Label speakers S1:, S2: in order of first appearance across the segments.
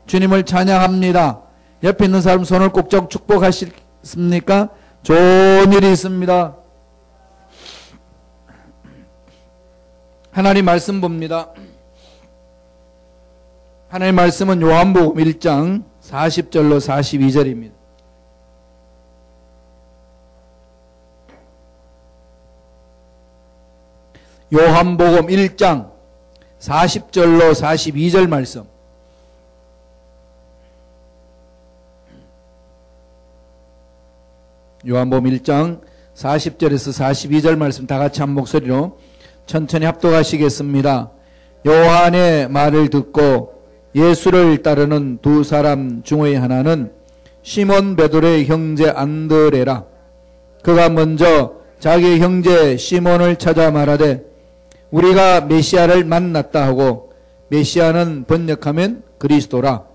S1: 주님을 찬양합니다. 옆에 있는 사람 손을 꼭 잡고 축복하시겠습니까? 좋은 일이 있습니다. 하나님 말씀 봅니다. 하나님 말씀은 요한복음 1장 40절로 42절입니다. 요한복음 1장 40절로 42절 말씀. 요한복음 1장 40절에서 42절 말씀 다 같이 한 목소리로 천천히 합독하시겠습니다. 요한의 말을 듣고 예수를 따르는 두 사람 중의 하나는 시몬 베드로의 형제 안드레라. 그가 먼저 자기 형제 시몬을 찾아 말하되 우리가 메시아를 만났다 하고, 메시아는 번역하면 그리스도라.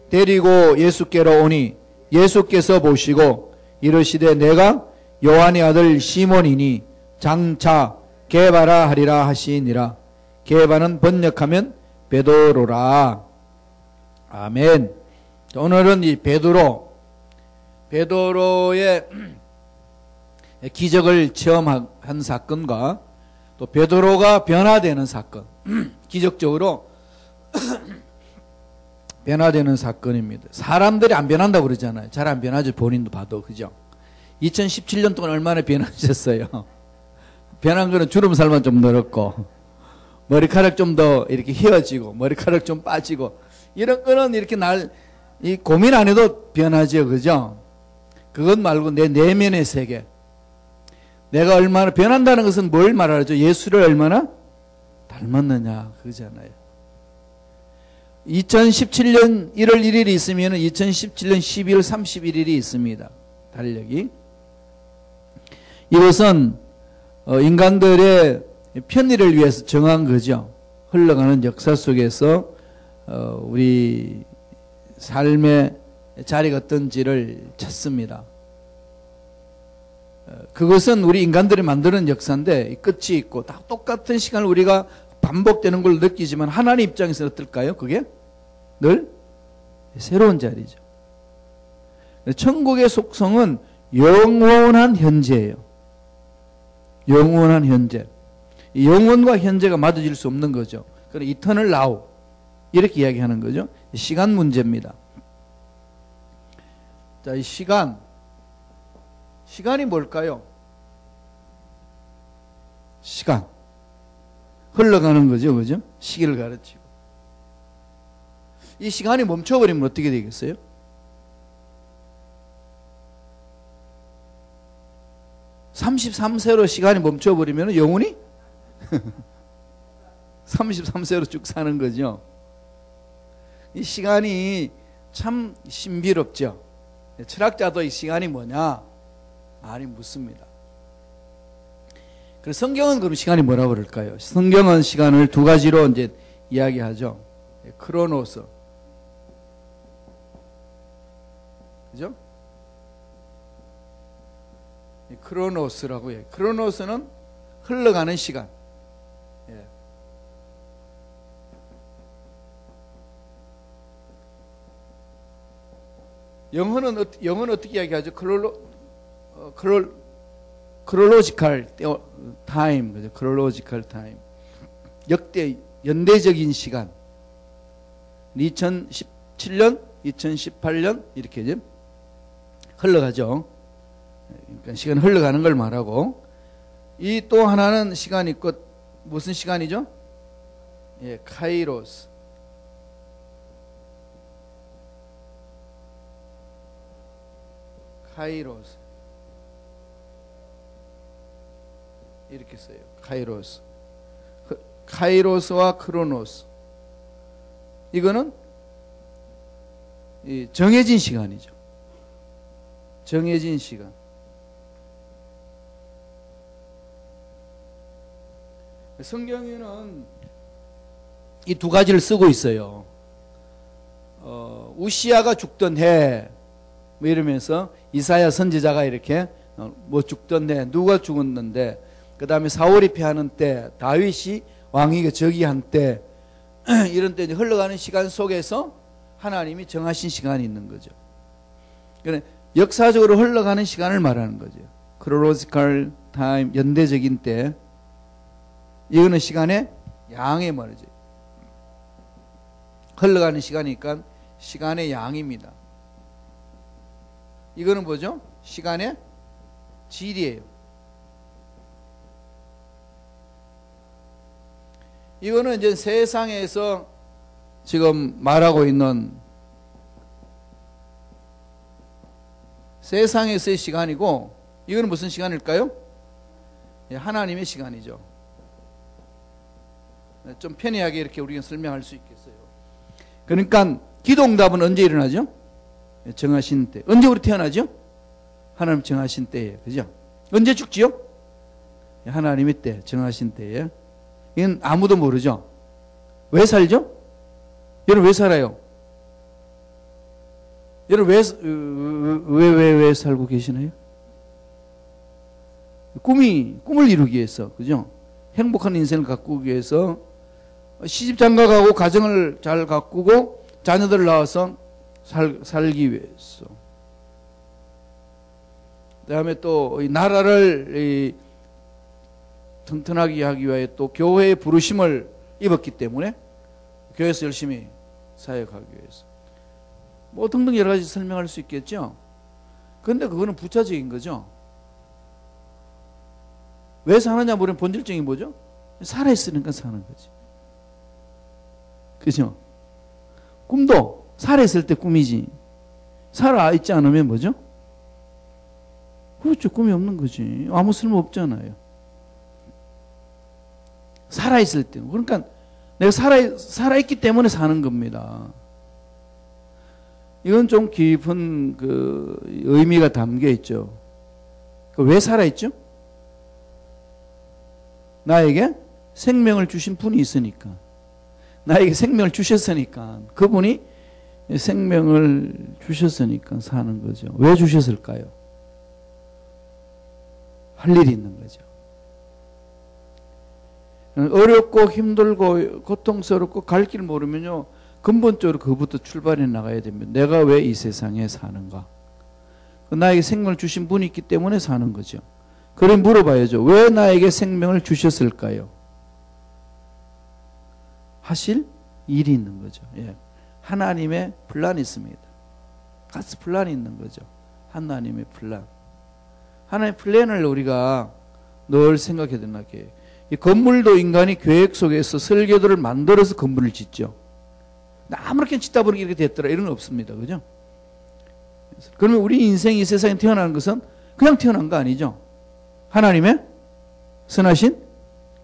S1: 데리고 예수께로 오니 예수께서 보시고 이르시되 내가 요한의 아들 시몬이니 장차 게바라 하리라 하시니라. 게바는 번역하면 베드로라. 아멘. 오늘은 이 베드로의 기적을 체험한 사건과 또 베드로가 변화되는 사건, 기적적으로 변화되는 사건입니다. 사람들이 안 변한다고 그러잖아요. 잘 안 변하죠. 본인도 봐도. 그죠? 2017년 동안 얼마나 변하셨어요? 변한 거는 주름살만 좀 늘었고, 머리카락 좀 더 이렇게 휘어지고, 머리카락 좀 빠지고, 이런 거는 이렇게 고민 안 해도 변하죠. 그죠? 그것 말고 내 내면의 세계. 내가 얼마나 변한다는 것은 뭘 말하죠? 예수를 얼마나 닮았느냐. 그거잖아요. 2017년 1월 1일이 있으면 2017년 12월 31일이 있습니다. 달력이. 이것은 인간들의 편의를 위해서 정한 거죠. 흘러가는 역사 속에서 우리 삶의 자리가 어떤지를 찾습니다. 그것은 우리 인간들이 만드는 역사인데 끝이 있고 다 똑같은 시간을 우리가 반복되는 걸 느끼지만 하나님 입장에서 어떨까요? 그게 늘 새로운 자리죠. 천국의 속성은 영원한 현재예요. 영원한 현재. 영원과 현재가 맞아질 수 없는 거죠. 그래서 이터널 나우 이렇게 이야기하는 거죠. 시간 문제입니다. 자, 이 시간이 뭘까요? 시간. 흘러가는 거죠. 그죠? 시기를 가르치고. 이 시간이 멈춰버리면 어떻게 되겠어요? (33세로) 시간이 멈춰버리면 영원히 33세로 쭉 사는 거죠. 이 시간이 참 신비롭죠. 철학자도 이 시간이 뭐냐 많이 묻습니다. 그래서 성경은 그럼 시간이 뭐라고 그럴까요? 성경은 시간을 두 가지로 이제 이야기하죠. 크로노스, 그죠? 크로노스라고 해요. 크로노스는 흘러가는 시간. 예. 영어는 어떻게 이야기하죠? 크롤로지컬 타임, 그죠? 크롤로지컬 타임. 연대적인 시간. 2017년, 2018년 이렇게 이제 흘러가죠. 그러니까 시간 흘러가는 걸 말하고, 이 또 하나는 시간이 있고, 무슨 시간이죠? 예, 카이로스. 카이로스. 이렇게 써요. 카이로스. 카이로스와 크로노스. 이거는 정해진 시간이죠. 정해진 시간. 성경에는 이 두 가지를 쓰고 있어요. 우시아가 죽던 해, 뭐 이러면서 이사야 선지자가 이렇게 뭐 죽던 해, 누가 죽었는데, 그 다음에 사울이 패하는 때, 다윗이 왕위가 즉위한 때, 이런 때 흘러가는 시간 속에서 하나님이 정하신 시간이 있는 거죠. 그러니까 역사적으로 흘러가는 시간을 말하는 거죠. chronological time, 연대적인 때. 이거는 시간의 양에 말이죠. 흘러가는 시간이니까 시간의 양입니다. 이거는 뭐죠? 시간의 질이에요. 이거는 이제 세상에서 지금 말하고 있는 세상에서의 시간이고, 이거는 무슨 시간일까요? 하나님의 시간이죠. 좀 편리하게 이렇게 우리가 설명할 수 있겠어요. 그러니까 기도응답은 언제 일어나죠? 정하신 때. 언제 우리 태어나죠? 하나님 정하신 때에, 그죠? 언제 죽지요? 하나님의 때, 정하신 때에. 이건 아무도 모르죠. 왜 살죠? 여러분 왜 살아요? 여러분 왜 살고 계시나요? 꿈을 이루기 위해서, 그죠? 행복한 인생을 가꾸기 위해서, 시집 장가가고 가정을 잘 가꾸고 자녀들을 낳아서 살기 위해서. 그 다음에 또 이 나라를 튼튼하게 하기 위해 또 교회의 부르심을 입었기 때문에 교회에서 열심히 사역하기 위해서. 뭐 등등 여러 가지 설명할 수 있겠죠. 그런데 그거는 부차적인 거죠. 왜 사느냐 물으면 본질적인 뭐죠? 살아있으니까 사는 거지. 그죠? 꿈도 살아있을 때 꿈이지. 살아있지 않으면 뭐죠? 그렇죠. 꿈이 없는 거지. 아무 쓸모 없잖아요. 살아있을 때. 그러니까 내가 살아있기 때문에 사는 겁니다. 이건 좀 깊은 그 의미가 담겨 있죠. 왜 살아있죠? 나에게 생명을 주신 분이 있으니까. 나에게 생명을 주셨으니까. 그분이 생명을 주셨으니까 사는 거죠. 왜 주셨을까요? 할 일이 있는 거죠. 어렵고 힘들고 고통스럽고 갈 길 모르면요, 근본적으로 그부터 출발해 나가야 됩니다. 내가 왜 이 세상에 사는가? 나에게 생명을 주신 분이 있기 때문에 사는 거죠. 그래 물어봐야죠. 왜 나에게 생명을 주셨을까요? 하실 일이 있는 거죠. 예. 하나님의 플란이 있습니다. 가스 플란이 있는 거죠. 하나님의 플란. 하나님의 플랜을 우리가 늘 생각해야 된다. 이 건물도 인간이 계획 속에서 설계도를 만들어서 건물을 짓죠. 아무렇게 짓다 보니 이렇게 됐더라. 이런 건 없습니다. 그죠? 그러면 우리 인생이 이 세상에 태어나는 것은 그냥 태어난 거 아니죠. 하나님의 선하신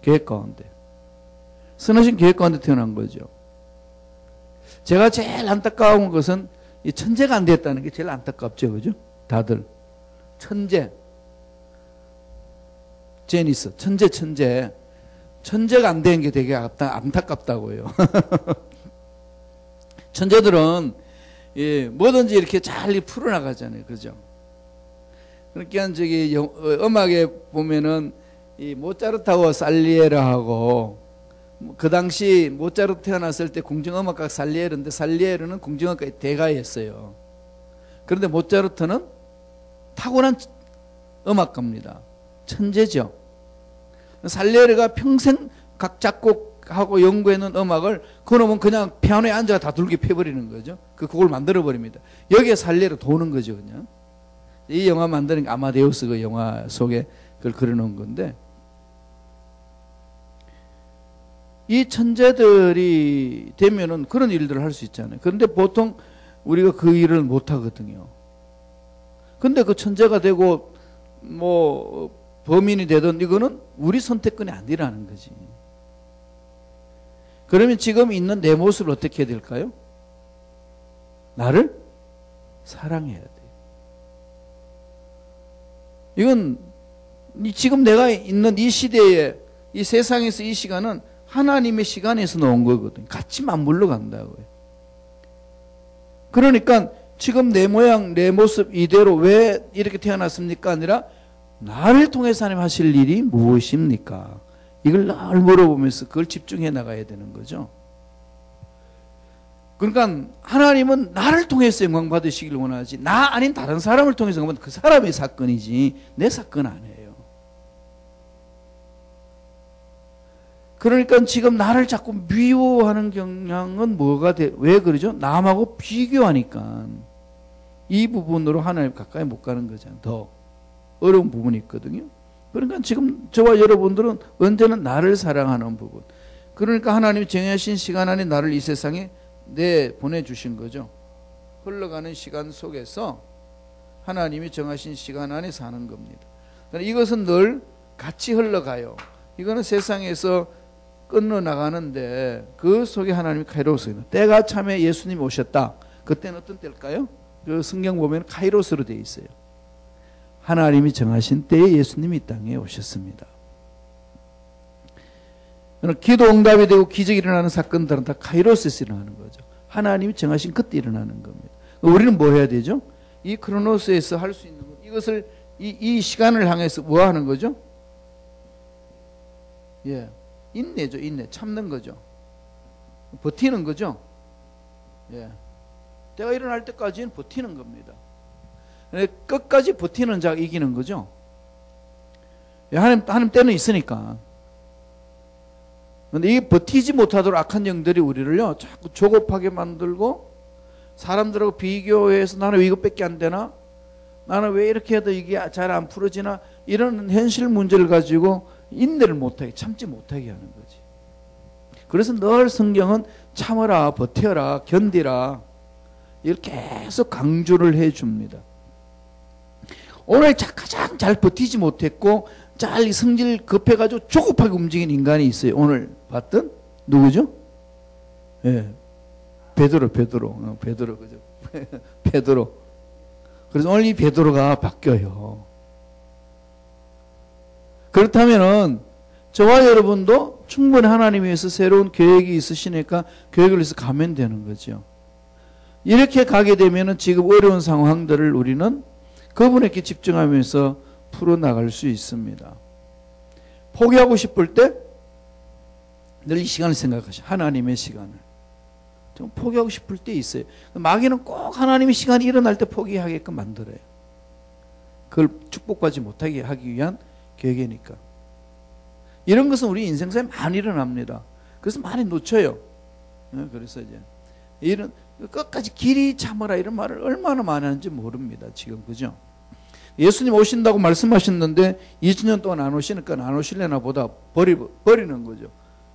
S1: 계획 가운데. 선하신 계획 가운데 태어난 거죠. 제가 제일 안타까운 것은 이 천재가 안 됐다는 게 제일 안타깝죠. 그죠? 다들. 천재. 제니스. 천재. 천재가 안 된 게 되게 안타깝다고요. 천재들은 뭐든지 이렇게 잘 풀어나가잖아요. 그죠? 그러니까 저기 음악에 보면은 이 모차르트하고 살리에르하고 그 당시 모차르트 태어났을 때 궁정음악가 살리에르인데 살리에르는 궁정음악가의 대가였어요. 그런데 모차르트는 타고난 음악가입니다. 천재죠. 살리에르가 평생 각 작곡하고 연구해놓은 음악을 그놈은 그냥 피아노에 앉아서 다 둘게 펴버리는 거죠. 그걸 만들어버립니다. 여기에 살리에르 도는 거죠. 그냥. 이 영화 만드는 게 아마데우스 그 영화 속에 그걸 그려놓은 건데, 이 천재들이 되면은 그런 일들을 할 수 있잖아요. 그런데 보통 우리가 그 일을 못 하거든요. 근데 그 천재가 되고 뭐 범인이 되든 이거는 우리 선택권이 아니라는 거지. 그러면 지금 있는 내 모습을 어떻게 해야 될까요? 나를 사랑해야 돼. 이건 지금 내가 있는 이 시대에, 이 세상에서 이 시간은 하나님의 시간에서 나온 거거든요. 같이 맞물러 간다고요. 그러니까 지금 내 모양, 내 모습 이대로 왜 이렇게 태어났습니까? 아니라 나를 통해서 하나님 하실 일이 무엇입니까? 이걸 늘 물어보면서 그걸 집중해 나가야 되는 거죠. 그러니까 하나님은 나를 통해서 영광 받으시길 원하지 나 아닌 다른 사람을 통해서 영광 받는 그 사람의 사건이지 내 사건 아니에요. 그러니까 지금 나를 자꾸 미워하는 경향은 뭐가 돼? 왜 그러죠? 남하고 비교하니까 이 부분으로 하나님 가까이 못 가는 거잖아요. 더 어려운 부분이 있거든요. 그러니까 지금 저와 여러분들은 언제나 나를 사랑하는 부분. 그러니까 하나님이 정하신 시간 안에 나를 이 세상에 보내주신 거죠. 흘러가는 시간 속에서 하나님이 정하신 시간 안에 사는 겁니다. 이것은 늘 같이 흘러가요. 이거는 세상에서 끊어나가는데 그 속에 하나님이 카이로스 있는 때가 참에 예수님이 오셨다. 그때는 어떤 때일까요? 그 성경 보면 카이로스로 되어 있어요. 하나님이 정하신 때에 예수님이 이 땅에 오셨습니다. 기도 응답이 되고 기적이 일어나는 사건들은 다 카이로스에서 일어나는 거죠. 하나님이 정하신 그때 일어나는 겁니다. 우리는 뭐 해야 되죠? 이 크로노스에서 할 수 있는 것, 이것을 이 시간을 향해서 뭐 하는 거죠? 예, 인내죠. 인내, 참는 거죠. 버티는 거죠. 예, 때가 일어날 때까지는 버티는 겁니다. 끝까지 버티는 자가 이기는 거죠. 하나님 때는 있으니까. 그런데 이게 버티지 못하도록 악한 영들이 우리를요 자꾸 조급하게 만들고 사람들하고 비교해서 나는 왜 이것밖에 안 되나? 나는 왜 이렇게 해도 이게 잘 안 풀어지나? 이런 현실 문제를 가지고 인내를 못하게 참지 못하게 하는 거지. 그래서 늘 성경은 참아라, 버텨라, 견디라 이렇게 계속 강조를 해줍니다. 오늘 가장 잘 버티지 못했고 잘 성질 급해가지고 조급하게 움직인 인간이 있어요. 오늘 봤던 누구죠? 예, 베드로 그죠? 베드로. 그래서 오늘 이 베드로가 바뀌어요. 그렇다면은 저와 여러분도 충분히 하나님 위해서 새로운 계획이 있으시니까 계획을 위해서 가면 되는 거죠. 이렇게 가게 되면은 지금 어려운 상황들을 우리는 그분에게 집중하면서 풀어나갈 수 있습니다. 포기하고 싶을 때 늘 이 시간을 생각하시오. 하나님의 시간을. 좀 포기하고 싶을 때 있어요. 마귀는 꼭 하나님의 시간이 일어날 때 포기하게끔 만들어요. 그걸 축복받지 못하게 하기 위한 계획이니까. 이런 것은 우리 인생사에 많이 일어납니다. 그래서 많이 놓쳐요. 그래서 이제 이런 끝까지 길이 참아라 이런 말을 얼마나 많이 하는지 모릅니다. 지금 그죠? 예수님 오신다고 말씀하셨는데 2000년 동안 안 오시니까 안 오실래나 보다 버리는 거죠.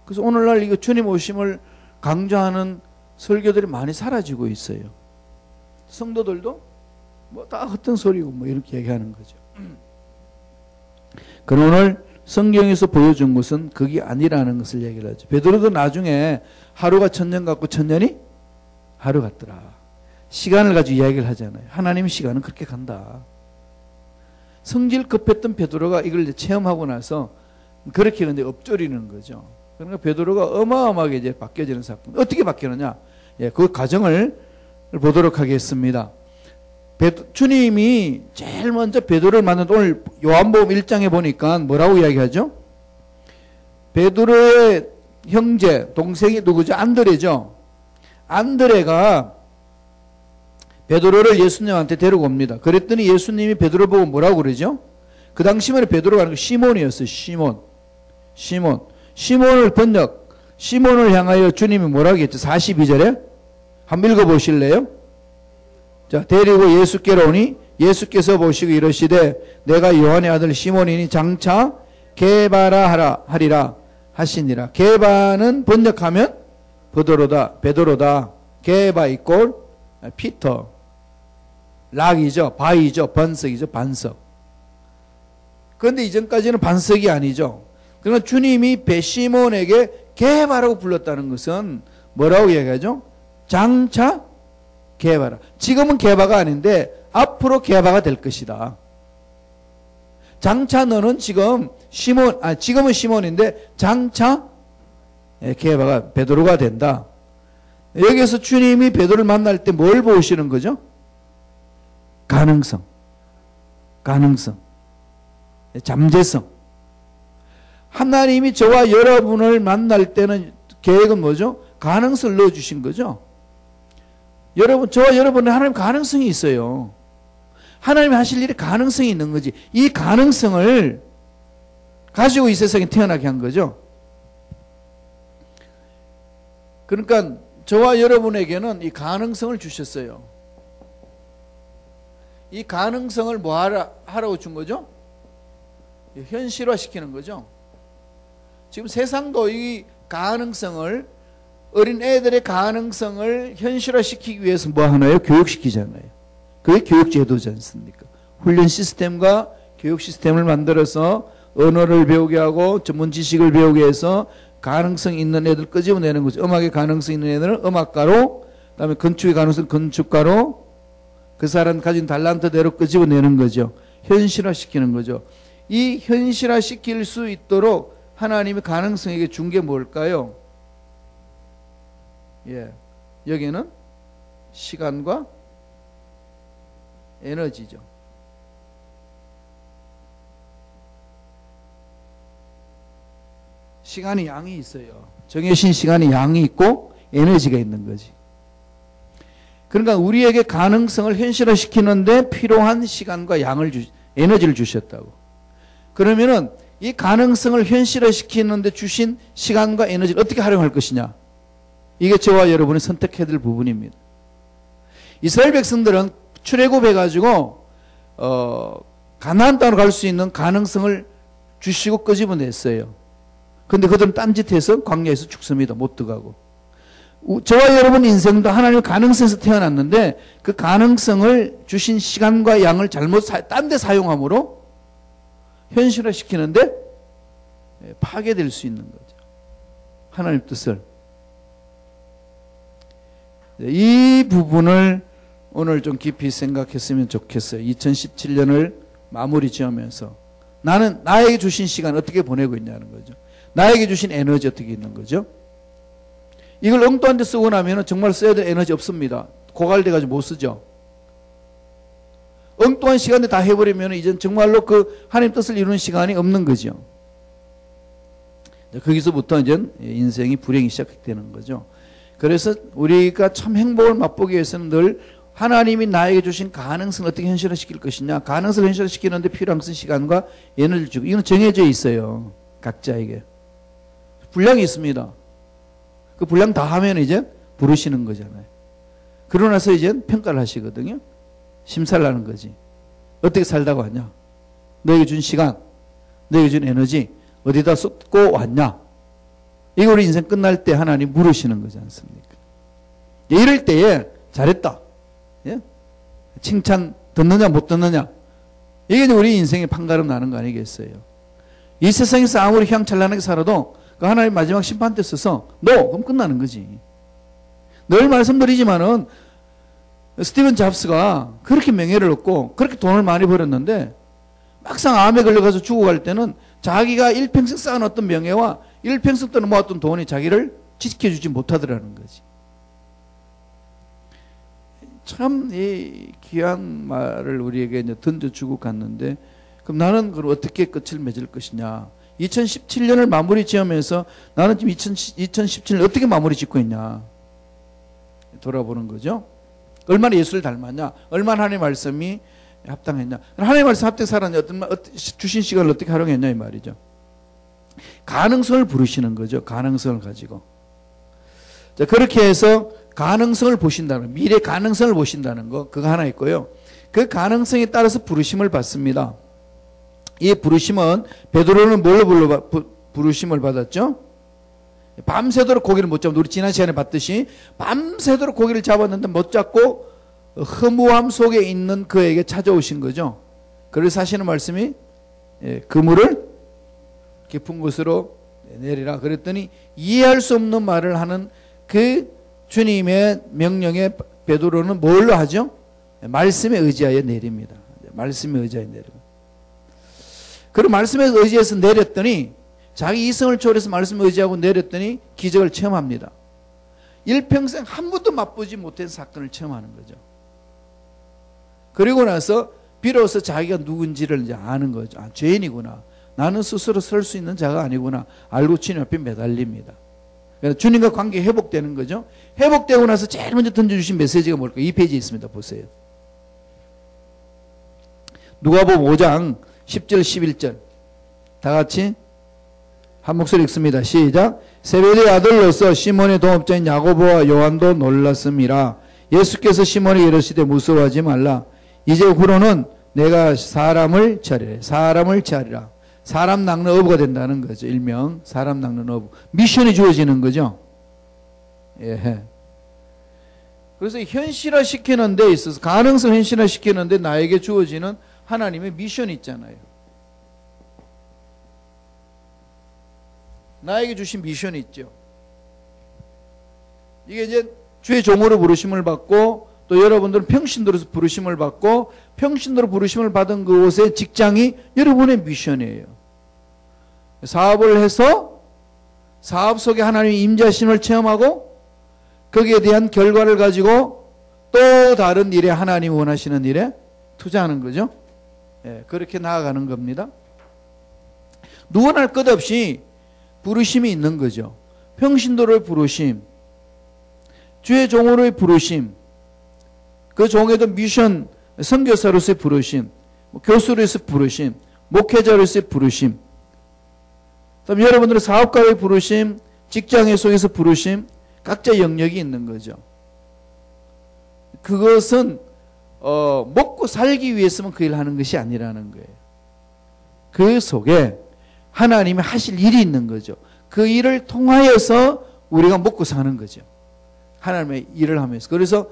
S1: 그래서 오늘날 이거 주님 오심을 강조하는 설교들이 많이 사라지고 있어요. 성도들도 뭐 다 헛된 소리고 뭐 이렇게 얘기하는 거죠. 그럼 오늘 성경에서 보여준 것은 그게 아니라는 것을 얘기를 하죠. 베드로도 나중에 하루가 천년 같고 천년이 하루 같더라. 시간을 가지고 이야기를 하잖아요. 하나님의 시간은 그렇게 간다. 성질 급했던 베드로가 이걸 체험하고 나서 그렇게 근데 엎조리는 거죠. 그러니까 베드로가 어마어마하게 이제 바뀌어지는 사건. 어떻게 바뀌느냐? 예, 그 과정을 보도록 하겠습니다. 주님이 제일 먼저 베드로를 만난 오늘 요한복음 1장에 보니까 뭐라고 이야기하죠? 베드로의 형제, 동생이 누구죠? 안드레죠. 안드레가 베드로를 예수님한테 데리고 옵니다. 그랬더니 예수님이 베드로 보고 뭐라고 그러죠? 그 당시에는 베드로가 아니고 시몬이었어요. 시몬을 시몬을 향하여 주님이 뭐라고 했죠? 42절에 한번 읽어보실래요? 자, 데리고 예수께로 오니 예수께서 보시고 이러시되 내가 요한의 아들 시몬이니 장차 게바라 하리라 하시니라. 게바는 번역하면 베드로다. 게바 이꼴 피터. 락이죠. 바이죠. 반석이죠. 반석. 그런데 이전까지는 반석이 아니죠. 그러나 주님이 시몬에게 게바라고 불렀다는 것은 뭐라고 얘기하죠? 장차 게바라. 지금은 게바가 아닌데 앞으로 게바가 될 것이다. 장차 너는 지금은 시몬인데 장차 게바가 베드로가 된다. 여기서 주님이 베드로를 만날 때 뭘 보시는 거죠? 가능성, 잠재성. 하나님이 저와 여러분을 만날 때는 계획은 뭐죠? 가능성을 넣어주신 거죠. 여러분, 저와 여러분은 하나님 가능성이 있어요. 하나님이 하실 일이 가능성이 있는 거지. 이 가능성을 가지고 이 세상에 태어나게 한 거죠. 그러니까 저와 여러분에게는 이 가능성을 주셨어요. 이 가능성을 뭐 하라고 준 거죠? 현실화시키는 거죠. 지금 세상도 이 가능성을, 어린 애들의 가능성을 현실화시키기 위해서 뭐 하나요? 교육시키잖아요. 그게 교육제도지 않습니까? 훈련 시스템과 교육 시스템을 만들어서 언어를 배우게 하고 전문 지식을 배우게 해서 가능성 있는 애들 끄집어내는 거죠. 음악에 가능성 있는 애들은 음악가로, 그다음에 건축에 가능성 건축가로, 그 사람 가진 달란트대로 끄집어내는 거죠. 현실화시키는 거죠. 이 현실화시킬 수 있도록 하나님이 가능성에게 준 게 뭘까요? 예, 여기는 시간과 에너지죠. 시간이 양이 있어요. 정해진 시간이 양이 있고 에너지가 있는 거지. 그러니까 우리에게 가능성을 현실화시키는데 필요한 시간과 양을 에너지를 주셨다고. 그러면은 이 가능성을 현실화시키는데 주신 시간과 에너지를 어떻게 활용할 것이냐? 이게 저와 여러분이 선택해야 될 부분입니다. 이스라엘 백성들은 출애굽해가지고 가나안 땅으로 갈 수 있는 가능성을 주시고 끄집어냈어요. 근데 그들은 딴짓해서 광야에서 죽습니다. 못 들어가고. 저와 여러분 인생도 하나님의 가능성에서 태어났는데 그 가능성을 주신 시간과 양을 잘못 딴 데 사용함으로 현실화시키는데 파괴될 수 있는 거죠. 하나님 뜻을. 이 부분을 오늘 좀 깊이 생각했으면 좋겠어요. 2017년을 마무리 지으면서 나는 나에게 주신 시간 어떻게 보내고 있냐는 거죠. 나에게 주신 에너지 어떻게 있는 거죠. 이걸 엉뚱한 데 쓰고 나면 정말 써야 될 에너지 없습니다. 고갈돼가지고 못 쓰죠. 엉뚱한 시간에 다 해버리면 이젠 정말로 그 하나님 뜻을 이루는 시간이 없는 거죠. 거기서부터 이제 인생이 불행이 시작되는 거죠. 그래서 우리가 참 행복을 맛보기 위해서는 늘 하나님이 나에게 주신 가능성을 어떻게 현실화시킬 것이냐, 가능성을 현실화시키는데 필요한 것은 시간과 에너지를 주고, 이건 정해져 있어요. 각자에게. 분량이 있습니다. 그 분량 다 하면 이제 부르시는 거잖아요. 그러고 나서 이제 평가를 하시거든요. 심사를 하는 거지. 어떻게 살다가 왔냐? 너에게 준 시간, 너에게 준 에너지 어디다 쏟고 왔냐? 이거 우리 인생 끝날 때 하나님 물으시는 거지 않습니까? 이럴 때에 잘했다. 예? 칭찬 듣느냐 못 듣느냐. 이게 우리 인생의 판가름 나는 거 아니겠어요? 이 세상에서 아무리 휘황찬란하게 살아도 그 하나님 마지막 심판 때 써서 너! 그럼 끝나는 거지. 늘 말씀드리지만은 스티븐 잡스가 그렇게 명예를 얻고 그렇게 돈을 많이 벌었는데 막상 암에 걸려가서 죽어갈 때는 자기가 일평생 쌓아놨던 명예와 일평생 동안 모았던 돈이 자기를 지켜주지 못하더라는 거지. 참 이 귀한 말을 우리에게 이제 던져주고 갔는데, 그럼 나는 그걸 어떻게 끝을 맺을 것이냐. 2017년을 마무리 지으면서 나는 지금 2017년 어떻게 마무리 짓고 있냐. 돌아보는 거죠. 얼마나 예수를 닮았냐. 얼마나 하나님의 말씀이 합당했냐. 하나님의 말씀 합당히 살았냐. 주신 시간을 어떻게 활용했냐 이 말이죠. 가능성을 부르시는 거죠. 가능성을 가지고. 자, 그렇게 해서 가능성을 보신다는, 미래 가능성을 보신다는 거, 그거 하나 있고요. 그 가능성에 따라서 부르심을 받습니다. 이 부르심은, 베드로는 뭘로 부르심을 받았죠? 밤새도록 고기를 못 잡고, 우리 지난 시간에 봤듯이 밤새도록 고기를 잡았는데 못 잡고 허무함 속에 있는 그에게 찾아오신 거죠. 그래서 하시는 말씀이 그물을 깊은 곳으로 내리라. 그랬더니 이해할 수 없는 말을 하는 그 주님의 명령에 베드로는 뭘로 하죠? 말씀에 의지하여 내립니다. 말씀에 의지하여 내립니다. 그리고 말씀에 의지해서 내렸더니 자기 이성을 초월해서 말씀에 의지하고 내렸더니 기적을 체험합니다. 일평생 한 번도 맛보지 못한 사건을 체험하는 거죠. 그리고 나서 비로소 자기가 누군지를 이제 아는 거죠. 아, 죄인이구나. 나는 스스로 설 수 있는 자가 아니구나. 알고 주님 앞에 매달립니다. 주님과 관계 회복되는 거죠. 회복되고 나서 제일 먼저 던져주신 메시지가 뭘까요? 이 페이지에 있습니다. 보세요. 누가복음 5장 10절 11절 다 같이 한 목소리 읽습니다. 시작. 세베대의 아들로서 시몬의 동업자인 야고보와 요한도 놀랐음이라. 예수께서 시몬에게 이르시되 무서워하지 말라. 이제 후로는 내가 사람을 취하리라. 사람을 취하리라. 사람 낚는 어부가 된다는 거죠. 일명 사람 낚는 어부. 미션이 주어지는 거죠. 예. 그래서 현실화 시키는 데 있어서 가능성을 현실화 시키는 데 나에게 주어지는 하나님의 미션이 있잖아요. 나에게 주신 미션이 있죠. 이게 이제 주의 종으로 부르심을 받고 또 여러분들은 평신도로서 부르심을 받고 평신도로 부르심을 받은 그곳의 직장이 여러분의 미션이에요. 사업을 해서 사업 속에 하나님의 임재하심을 체험하고 거기에 대한 결과를 가지고 또 다른 일에 하나님이 원하시는 일에 투자하는 거죠. 예, 그렇게 나아가는 겁니다. 누구나 할 것 없이 부르심이 있는 거죠. 평신도로의 부르심, 주의 종으로의 부르심, 그 종에도 미션, 선교사로서의 부르심, 교수로서의 부르심, 목회자로서의 부르심, 그다음 여러분들의 사업가의 부르심, 직장의 속에서 부르심, 각자 영역이 있는 거죠. 그것은 먹고 살기 위해서만 그 일을 하는 것이 아니라는 거예요. 그 속에 하나님이 하실 일이 있는 거죠. 그 일을 통하여서 우리가 먹고 사는 거죠. 하나님의 일을 하면서. 그래서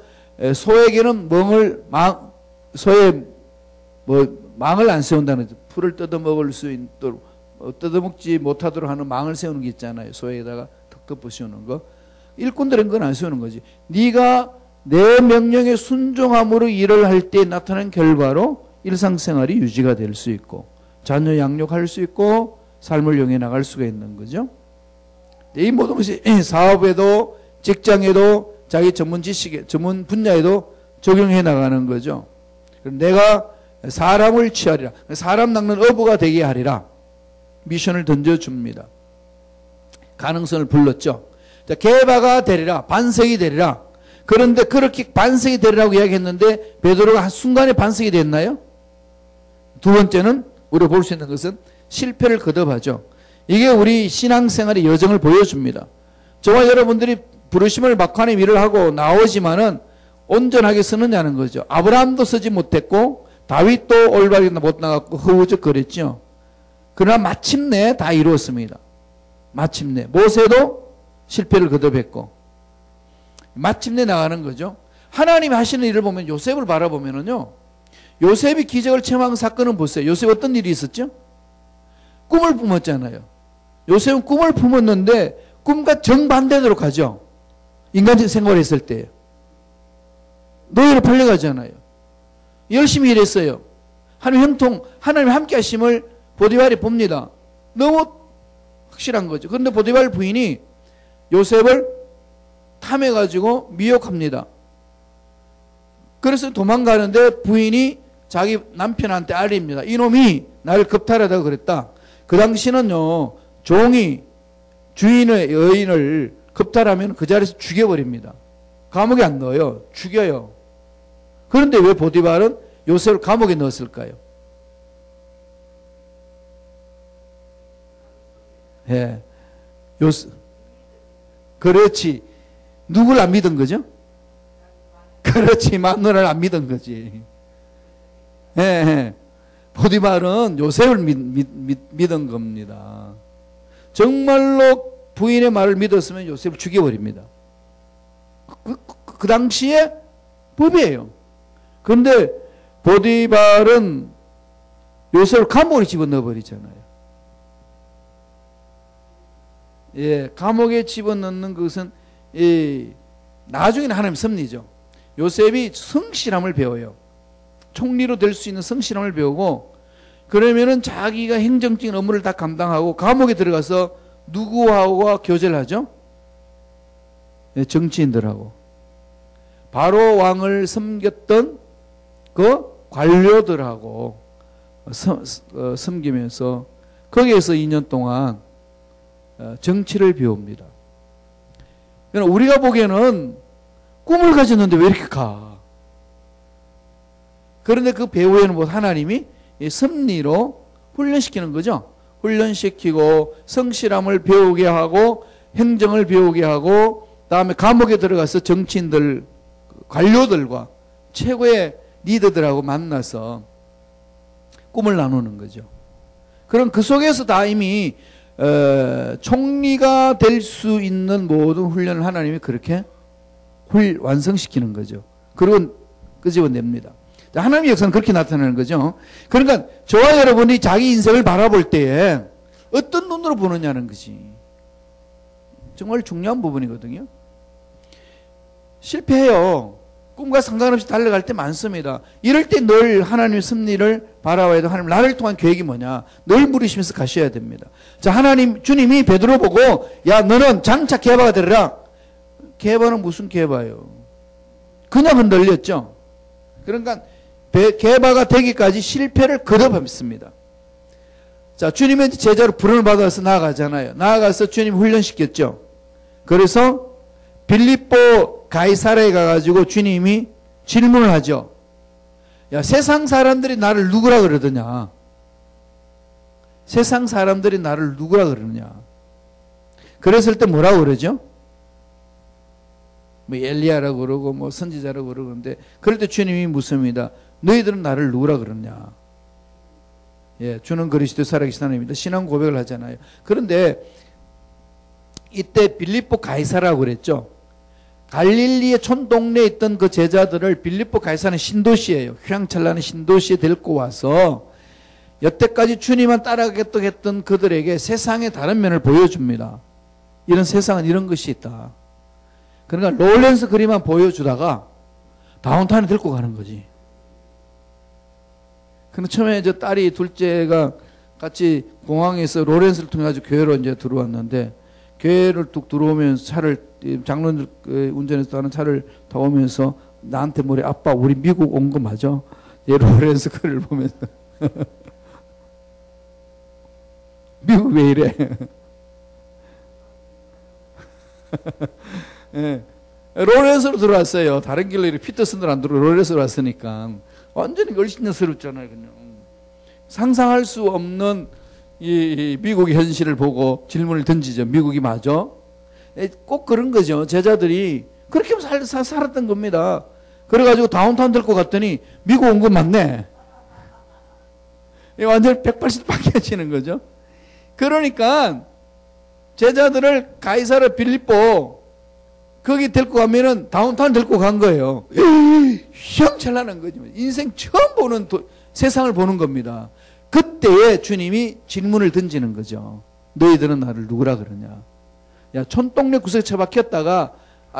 S1: 소에게는 망을 안 세운다는 거죠. 풀을 뜯어먹을 수 있도록 뜯어먹지 못하도록 하는 망을 세우는 게 있잖아요. 소에다가 턱 씌우는 거. 일꾼들은 그건 안 세우는 거지. 네가 내 명령에 순종함으로 일을 할 때 나타난 결과로 일상생활이 유지가 될 수 있고 자녀 양육할 수 있고 삶을 영해 나갈 수가 있는 거죠. 이 모든 것이 사업에도 직장에도 자기 전문 지식에 전문 분야에도 적용해 나가는 거죠. 내가 사람을 취하리라. 사람 낚는 어부가 되게 하리라. 미션을 던져줍니다. 가능성을 불렀죠. 자, 게바가 되리라. 반석이 되리라. 그런데 그렇게 반석이 되리라고 이야기했는데 베드로가 한순간에 반석이 됐나요? 두 번째는 우리가 볼 수 있는 것은 실패를 거듭하죠. 이게 우리 신앙생활의 여정을 보여줍니다. 저와 여러분들이 부르심을 받고 하는 일을 하고 나오지만은 온전하게 쓰느냐는 거죠. 아브라함도 쓰지 못했고 다윗도 올바르게 못 나갔고 허우적거렸죠. 그러나 마침내 다 이루었습니다. 마침내 모세도 실패를 거듭했고 마침내 나가는 거죠. 하나님이 하시는 일을 보면 요셉을 바라보면은요, 요셉이 기적을 체험한 사건은 보세요. 요셉 어떤 일이 있었죠? 꿈을 품었잖아요. 요셉은 꿈을 품었는데 꿈과 정반대대로 가죠. 인간적인 생활을 했을 때 노예로 팔려가잖아요. 열심히 일했어요. 하나님 형통, 하나님 함께 하심을 보디발이 봅니다. 너무 확실한 거죠. 그런데 보디발 부인이 요셉을 탐해가지고 미혹합니다. 그래서 도망가는데 부인이 자기 남편한테 알립니다. 이놈이 나를 겁탈하다고 그랬다. 그 당시는요, 종이 주인의 여인을 겁탈하면 그 자리에서 죽여버립니다. 감옥에 안 넣어요. 죽여요. 그런데 왜 보디발은 요셉을 감옥에 넣었을까요? 예. 그렇지. 누굴 안 믿은 거죠? 그렇지. 마누라를 안 믿은 거지. 예, 예. 보디발은 요셉을 믿은 겁니다. 정말로 부인의 말을 믿었으면 요셉을 죽여버립니다. 그 당시에 법이에요. 그런데 보디발은 요셉을 감옥에 집어넣어버리잖아요. 예, 감옥에 집어넣는 것은 나중에는 하나님 섭리죠. 요셉이 성실함을 배워요. 총리로 될 수 있는 성실함을 배우고, 그러면은 자기가 행정적인 업무를 다 감당하고 감옥에 들어가서 누구와 교제를 하죠? 예, 정치인들하고. 바로 왕을 섬겼던 그 관료들하고 섬기면서 거기에서 2년 동안 정치를 배웁니다. 그러나 우리가 보기에는 꿈을 가졌는데 왜 이렇게 가? 그런데 그 배후에는 뭐 하나님이 섭리로 훈련시키는 거죠. 훈련시키고 성실함을 배우게 하고 행정을 배우게 하고 다음에 감옥에 들어가서 정치인들, 관료들과 최고의 리더들하고 만나서 꿈을 나누는 거죠. 그럼 그 속에서 다 이미 총리가 될 수 있는 모든 훈련을 하나님이 그렇게 완성시키는 거죠. 그리고 끄집어냅니다. 하나님의 역사는 그렇게 나타나는 거죠. 그러니까 저와 여러분이 자기 인생을 바라볼 때에 어떤 눈으로 보느냐는 것이 정말 중요한 부분이거든요. 실패해요. 꿈과 상관없이 달려갈 때 많습니다. 이럴 때 늘 하나님의 섭리를 바라봐야 돼. 하나님 나를 통한 계획이 뭐냐. 늘 물으시면서 가셔야 됩니다. 자, 주님이 베드로 보고 야 너는 장차 게바가 되리라. 게바는 무슨 게바예요? 그냥 흔들렸죠. 그러니까 게바가 되기까지 실패를 거듭했습니다. 자, 주님의 제자로 부름을 받아서 나아가잖아요. 나아가서 주님 훈련시켰죠. 그래서 빌립보 가이사라에 가가지고 주님이 질문을 하죠. 야, 세상 사람들이 나를 누구라 그러더냐? 세상 사람들이 나를 누구라 그러느냐? 그랬을 때 뭐라고 그러죠? 뭐 엘리야라고 그러고 뭐 선지자라고 그러는데 그럴 때 주님이 묻습니다. 너희들은 나를 누구라 그러냐? 예, 주는 그리스도 살아계신 하나님입니다. 신앙 고백을 하잖아요. 그런데 이때 빌립보 가이사라고 그랬죠. 갈릴리의 촌동네에 있던 그 제자들을 빌립보 가이사는 신도시예요. 휘황찬란한 신도시에 데리고 와서 여태까지 주님만 따라가겠다고 했던 그들에게 세상의 다른 면을 보여줍니다. 이런 세상은 이런 것이 있다. 그러니까 롤렌스 그림만 보여주다가 다운타운에 데리고 가는 거지. 근데 처음에 저 딸이 둘째가 같이 공항에서 롤렌스를 통해 가지고 교회로 이제 들어왔는데 교회를 뚝 들어오면서 장로들 운전해서 하는 차를 타오면서 나한테 뭐래 아빠 우리 미국 온 거 맞아? 얘 롤렌스 글을 보면서 미국 왜 이래? 예. 롤렌스로 들어왔어요. 다른 길로 이렇게 피터슨으로 안 들어오고 롤렌스로 왔으니까 완전히 걸신스럽잖아요. 그냥 상상할 수 없는 이 미국의 현실을 보고 질문을 던지죠. 미국이 맞아? 꼭 그런 거죠. 제자들이 그렇게 살았던 겁니다. 그래가지고 다운타운 들고 갔더니 미국 온 거 맞네. 완전히 180도 바뀌어지는 거죠. 그러니까 제자들을 가이사라 빌립보 거기 데리고 가면은 다운타운 데리고 간 거예요. 휘황찬란한 거죠. 인생 처음 보는 세상을 보는 겁니다. 그때에 주님이 질문을 던지는 거죠. 너희들은 나를 누구라 그러냐? 야, 촌동네 구석에 처박혔다가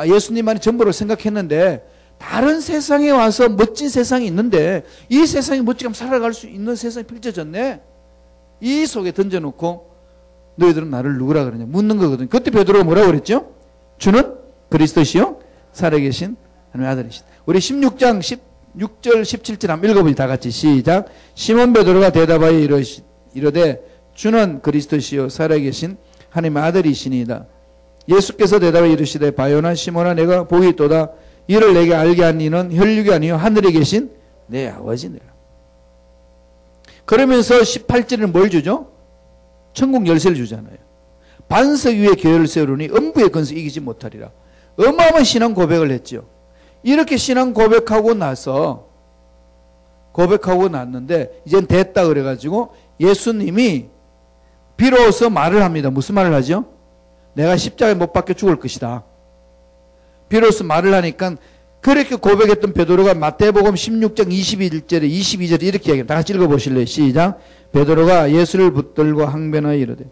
S1: 예수님만이 전부로 생각했는데 다른 세상에 와서 멋진 세상이 있는데 이 세상이 멋지게 살아갈 수 있는 세상이 펼쳐졌네. 이 속에 던져놓고 너희들은 나를 누구라 그러냐 묻는 거거든요. 그때 베드로가 뭐라고 그랬죠? 주는 그리스도시요 살아계신 하나님의 아들이시다. 우리 16장 16절 17절 한번 읽어보지 다 같이 시작. 시몬 베드로가 대답하여 이르되 주는 그리스도시요 살아계신 하나님의 아들이시니이다. 예수께서 대답하여 이르시되 바요나 시몬아 내가 복이 있도다. 이를 내게 알게 한 이는 혈육이 아니요 하늘에 계신 내 아버지니라. 그러면서 18절에는 뭘 주죠? 천국 열쇠를 주잖아요. 반석 위에 교회를 세우니 음부의 건설 이기지 못하리라. 어마어마한 신앙 고백을 했죠. 이렇게 신앙 고백하고 났는데 이젠 됐다 그래가지고 예수님이 비로소 말을 합니다. 무슨 말을 하죠? 내가 십자가에 못 박혀 죽을 것이다. 비로소 말을 하니까 그렇게 고백했던 베드로가 마태복음 16장 22절에 이렇게 얘기합니다. 다 같이 읽어보실래요? 시작. 베드로가 예수를 붙들고 항변하여 이르되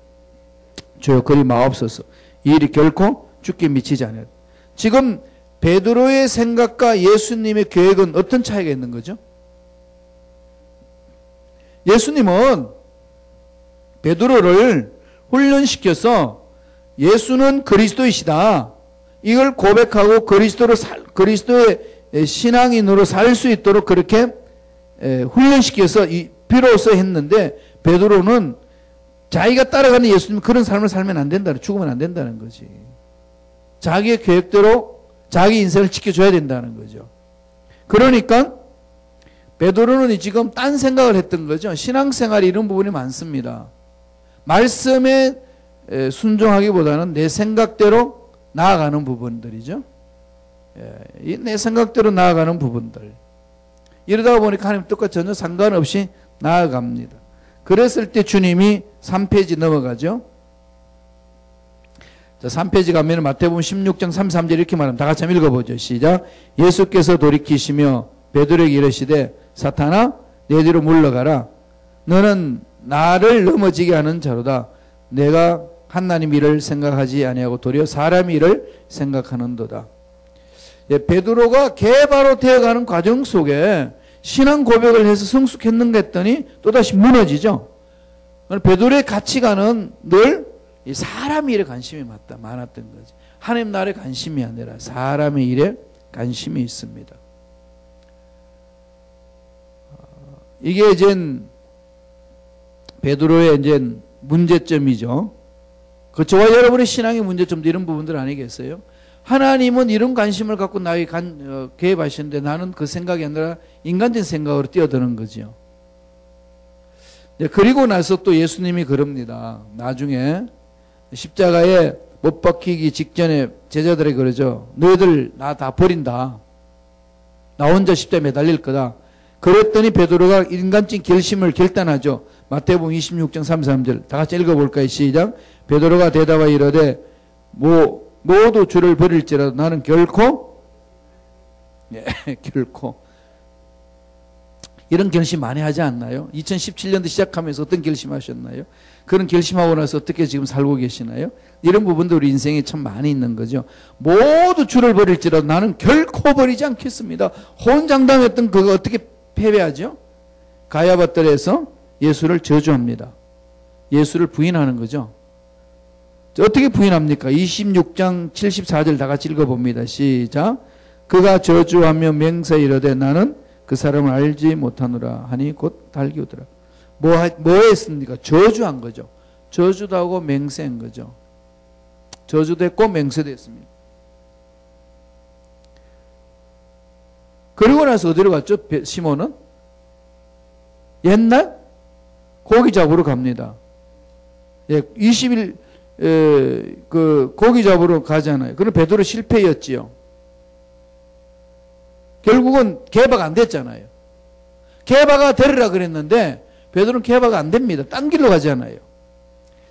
S1: 주여 그리 마옵소서. 이 일이 결코 죽게 미치지 않아요. 지금 베드로의 생각과 예수님의 계획은 어떤 차이가 있는 거죠? 예수님은 베드로를 훈련시켜서 예수는 그리스도이시다. 이걸 고백하고 그리스도의 신앙인으로 살 수 있도록 그렇게 훈련시켜서 비로소 했는데 베드로는 자기가 따라가는 예수님 그런 삶을 살면 안 된다. 죽으면 안 된다는 거지. 자기의 계획대로 자기 인생을 지켜줘야 된다는 거죠. 그러니까 베드로는 지금 딴 생각을 했던 거죠. 신앙생활이 이런 부분이 많습니다. 말씀에 순종하기보다는 내 생각대로 나아가는 부분들이죠. 내 생각대로 나아가는 부분들. 이러다 보니까 하나님 뜻과 전혀 상관없이 나아갑니다. 그랬을 때 주님이 3페이지 넘어가죠. 자, 3페이지 가면 마태복음 16장 33절 이렇게 말합니다. 다 같이 한번 읽어보죠. 시작. 예수께서 돌이키시며 베드로에게 이르시되 사탄아 내 뒤로 물러가라. 너는 나를 넘어지게 하는 자로다. 내가 하나님 일을 생각하지 아니하고 도리어 사람 일을 생각하는도다. 베드로가 개바로 되어가는 과정 속에 신앙 고백을 해서 성숙했는가 했더니 또다시 무너지죠. 베드로의 가치관은 늘 사람의 일에 관심이 많았던 거지. 하나님 나라에 관심이 아니라 사람의 일에 관심이 있습니다. 이게 이제 베드로의 이제 문제점이죠. 그 저와 여러분의 신앙의 문제점도 이런 부분들 아니겠어요? 하나님은 이런 관심을 갖고 나에게 개입하시는데 나는 그 생각이 아니라 인간적인 생각으로 뛰어드는 거죠. 네, 그리고 나서 또 예수님이 그럽니다. 나중에 십자가에 못 박히기 직전에 제자들에게 그러죠. 너희들 나 다 버린다. 나 혼자 십자가에 매달릴 거다. 그랬더니 베드로가 인간적인 결심을 결단하죠. 마태복음 26장 33절 다 같이 읽어볼까요? 시작. 베드로가 대답하여 이르되 모두 주를 버릴지라도 나는 결코 결코 이런 결심 많이 하지 않나요? 2017년도 시작하면서 어떤 결심하셨나요? 그런 결심하고 나서 어떻게 지금 살고 계시나요? 이런 부분도 우리 인생에 참 많이 있는 거죠. 모두 주를 버릴지라도 나는 결코 버리지 않겠습니다. 혼장당했던 그거 어떻게 패배하죠? 가야바뜰에서 예수를 저주합니다. 예수를 부인하는 거죠. 어떻게 부인합니까? 26장 74절 다 같이 읽어봅니다. 시작. 그가 저주하며 맹세하여 이르되 나는 그 사람을 알지 못하노라 하니 곧 달기 오더라. 뭐 했습니까? 저주한 거죠. 저주도 하고 맹세한 거죠. 저주도 했고 맹세도 했습니다. 그리고 나서 어디로 갔죠? 시몬은? 옛날 고기 잡으러 갑니다. 20일 그 고기 잡으러 가잖아요. 그럼 베드로 실패였지요. 결국은 개바가 안 됐잖아요. 개바가 되리라 그랬는데 베드로는 개바가 안 됩니다. 딴 길로 가잖아요.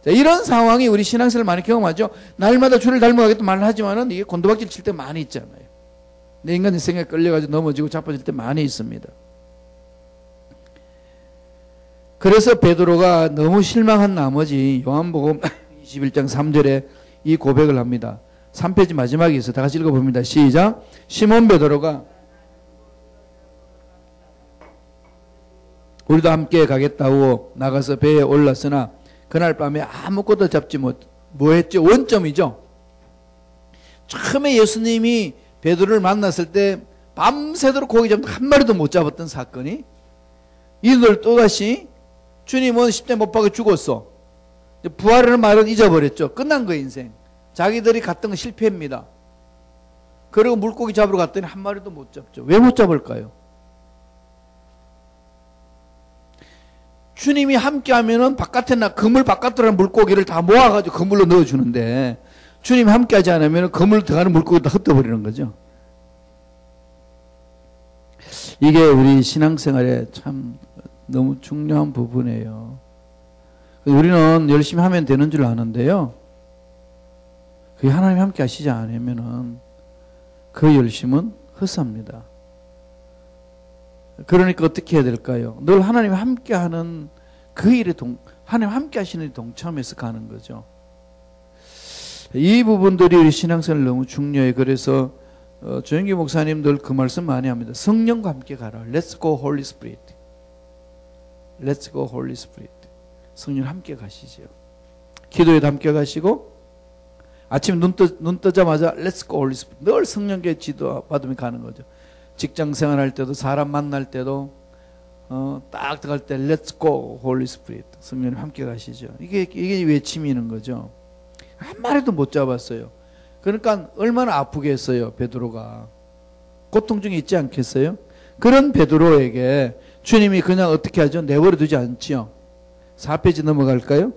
S1: 자, 이런 상황이 우리 신앙생활 많이 경험하죠. 날마다 주를 닮아가겠다 말을 하지만은 이게 곤두박질 칠 때 많이 있잖아요. 내 인간의 생각에 끌려가지고 넘어지고 자빠질 때 많이 있습니다. 그래서 베드로가 너무 실망한 나머지 요한복음 21장 3절에 이 고백을 합니다. 3페이지 마지막에 있어요. 다 같이 읽어봅니다. 시작. 시몬 베드로가 우리도 함께 가겠다고 나가서 배에 올랐으나 그날 밤에 아무것도 잡지 뭐 했죠? 원점이죠. 처음에 예수님이 베드로를 만났을 때 밤새도록 고기 잡는 한 마리도 못 잡았던 사건이 이들 또다시 주님은 십자가에 못 박혀 죽었어. 부활하는 말은 잊어버렸죠. 끝난 거예요, 인생. 자기들이 갔던 건 실패입니다. 그리고 물고기 잡으러 갔더니 한 마리도 못 잡죠. 왜 못 잡을까요? 주님이 함께 하면은 그물 바깥으로 하는 물고기를 다 모아가지고 그물로 넣어주는데 주님이 함께 하지 않으면 그물로 들어가는 물고기 다 흩어버리는 거죠. 이게 우리 신앙생활에 참 너무 중요한 부분이에요. 우리는 열심히 하면 되는 줄 아는데요. 그게 하나님 함께 하시지 않으면은 그 열심은 헛삽니다. 그러니까 어떻게 해야 될까요? 늘 하나님 함께 하는 그 일에 하나님 함께 하시는 일에 동참해서 가는 거죠. 이 부분들이 우리 신앙생활 너무 중요해요. 그래서 조영기 목사님들 그 말씀 많이 합니다. 성령과 함께 가라. Let's go Holy Spirit. Let's go Holy Spirit. 성령 함께 가시죠. 기도에도 함께 가시고 아침 눈 뜨자마자 Let's go Holy Spirit. 늘 성령께 지도 받으며 가는 거죠. 직장 생활할 때도 사람 만날 때도 딱 들어갈 때 Let's go Holy Spirit. 성령님 함께 가시죠. 이게 외침이는 거죠. 한 마리도 못 잡았어요. 그러니까 얼마나 아프겠어요, 베드로가. 고통 중에 있지 않겠어요? 그런 베드로에게 주님이 그냥 어떻게 하죠? 내버려 두지 않지요. 4페이지 넘어갈까요?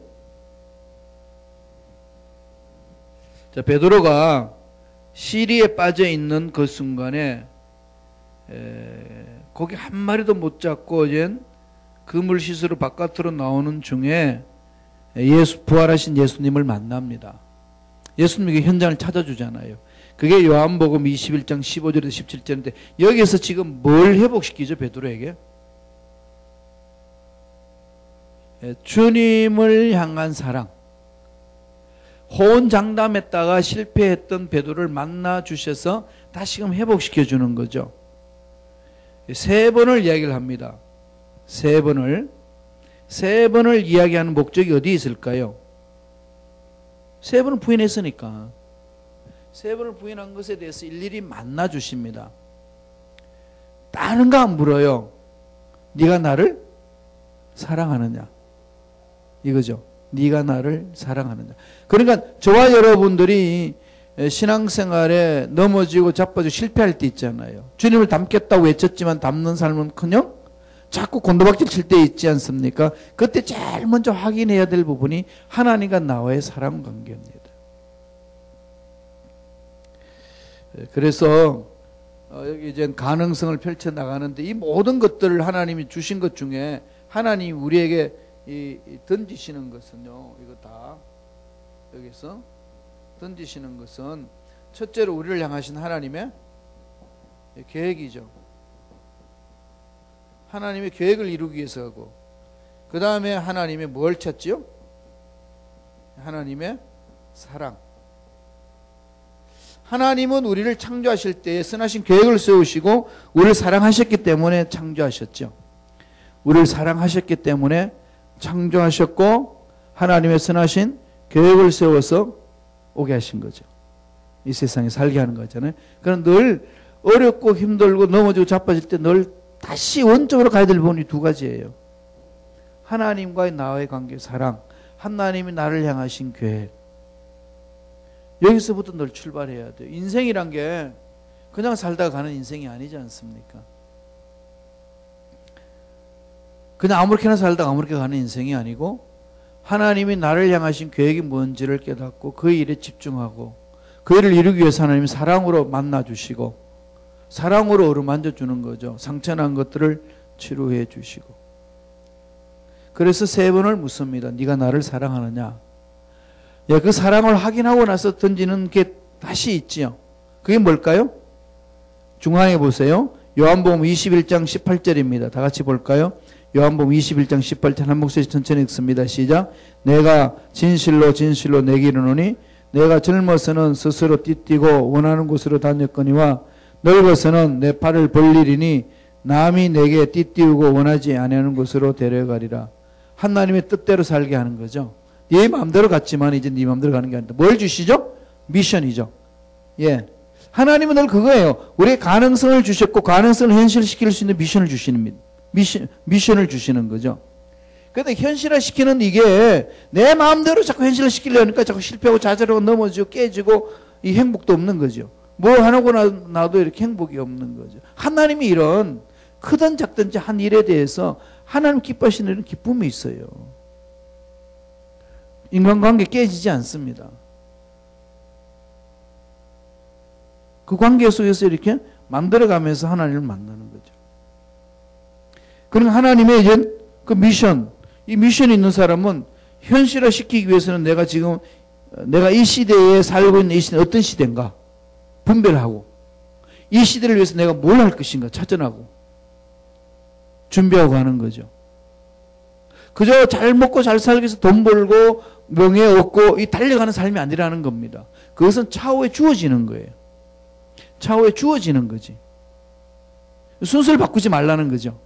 S1: 자, 베드로가 시리에 빠져 있는 그 순간에 고기 한 마리도 못 잡고 이제 그물 시스로 바깥으로 나오는 중에 부활하신 예수님을 만납니다. 예수님이 현장을 찾아주잖아요. 그게 요한복음 21장 15절에서 17절인데 여기서 지금 뭘 회복시키죠, 베드로에게? 주님을 향한 사랑. 호언장담했다가 실패했던 베드로를 만나 주셔서 다시금 회복시켜 주는 거죠. 3번을 이야기를 합니다. 3번을 이야기하는 목적이 어디에 있을까요? 3번을 부인했으니까 3번을 부인한 것에 대해서 일일이 만나 주십니다. 다른 거 안 물어요. 네가 나를 사랑하느냐 이거죠. 네가 나를 사랑하느냐. 그러니까 저와 여러분들이 신앙생활에 넘어지고 자빠지고 실패할 때 있잖아요. 주님을 닮겠다고 외쳤지만 닮는 삶은커녕 자꾸 곤도박질 칠 때 있지 않습니까? 그때 제일 먼저 확인해야 될 부분이 하나님과 나와의 사랑 관계입니다. 그래서 여기 이제 가능성을 펼쳐 나가는데 이 모든 것들을 하나님이 주신 것 중에 하나님이 우리에게 던지시는 것은요, 이거 다 여기서 던지시는 것은 첫째로 우리를 향하신 하나님의 계획이죠. 하나님의 계획을 이루기 위해서 하고, 그 다음에 하나님의 뭘 찾지요? 하나님의 사랑. 하나님은 우리를 창조하실 때에 선하신 계획을 세우시고 우리를 사랑하셨기 때문에 창조하셨죠. 우리를 사랑하셨기 때문에 창조하셨고 하나님의 선하신 계획을 세워서 오게 하신 거죠. 이 세상에 살게 하는 거잖아요. 그럼 늘 어렵고 힘들고 넘어지고 자빠질 때 늘 다시 원점으로 가야 될 부분이 2가지예요. 하나님과의 나와의 관계, 사랑. 하나님이 나를 향하신 계획. 여기서부터 늘 출발해야 돼요. 인생이란 게 그냥 살다가 가는 인생이 아니지 않습니까? 그냥 아무렇게나 살다가 아무렇게 가는 인생이 아니고 하나님이 나를 향하신 계획이 뭔지를 깨닫고 그 일에 집중하고 그 일을 이루기 위해서 하나님이 사랑으로 만나주시고 사랑으로 어루만져 주는 거죠. 상처난 것들을 치료해 주시고. 그래서 3번을 묻습니다. 네가 나를 사랑하느냐? 예, 그 사랑을 확인하고 나서 던지는 게 다시 있지요. 그게 뭘까요? 중앙에 보세요. 요한복음 21장 18절입니다. 다 같이 볼까요? 요한복음 21장 18절 한 목소리 천천히 읽습니다. 시작. 내가 진실로 진실로 내게 이르노니 내가 젊어서는 스스로 띠뛰고 원하는 곳으로 다녔거니와 늙어서는 내 팔을 벌리리니 남이 내게 띠띠우고 원하지 아니하는 곳으로 데려가리라. 하나님의 뜻대로 살게 하는 거죠. 네 마음대로 갔지만 이제 네 마음대로 가는 게 아니다. 뭘 주시죠? 미션이죠. 예, 하나님은 늘 그거예요. 우리의 가능성을 주셨고 가능성을 현실시킬 수 있는 미션을 주시는 미션을 주시는 거죠. 그런데 현실화시키는 이게 내 마음대로 자꾸 현실화시키려니까 자꾸 실패하고 좌절하고 넘어지고 깨지고 이 행복도 없는 거죠. 뭐 하고 나도 이렇게 행복이 없는 거죠. 하나님이 이런 크든 작든지 한 일에 대해서 하나님 기뻐하시는 이런 기쁨이 있어요. 인간관계 깨지지 않습니다. 그 관계 속에서 이렇게 만들어가면서 하나님을 만나는 거죠. 그러니까 하나님의 이제 그 미션, 이 미션이 있는 사람은 현실화 시키기 위해서는 내가 이 시대에 살고 있는 이 시대는 어떤 시대인가 분별하고 이 시대를 위해서 내가 뭘 할 것인가 찾아나고 준비하고 하는 거죠. 그저 잘 먹고 잘 살기 위해서 돈 벌고 명예 얻고 이 달려가는 삶이 아니라는 겁니다. 그것은 차후에 주어지는 거예요. 차후에 주어지는 거지. 순서를 바꾸지 말라는 거죠.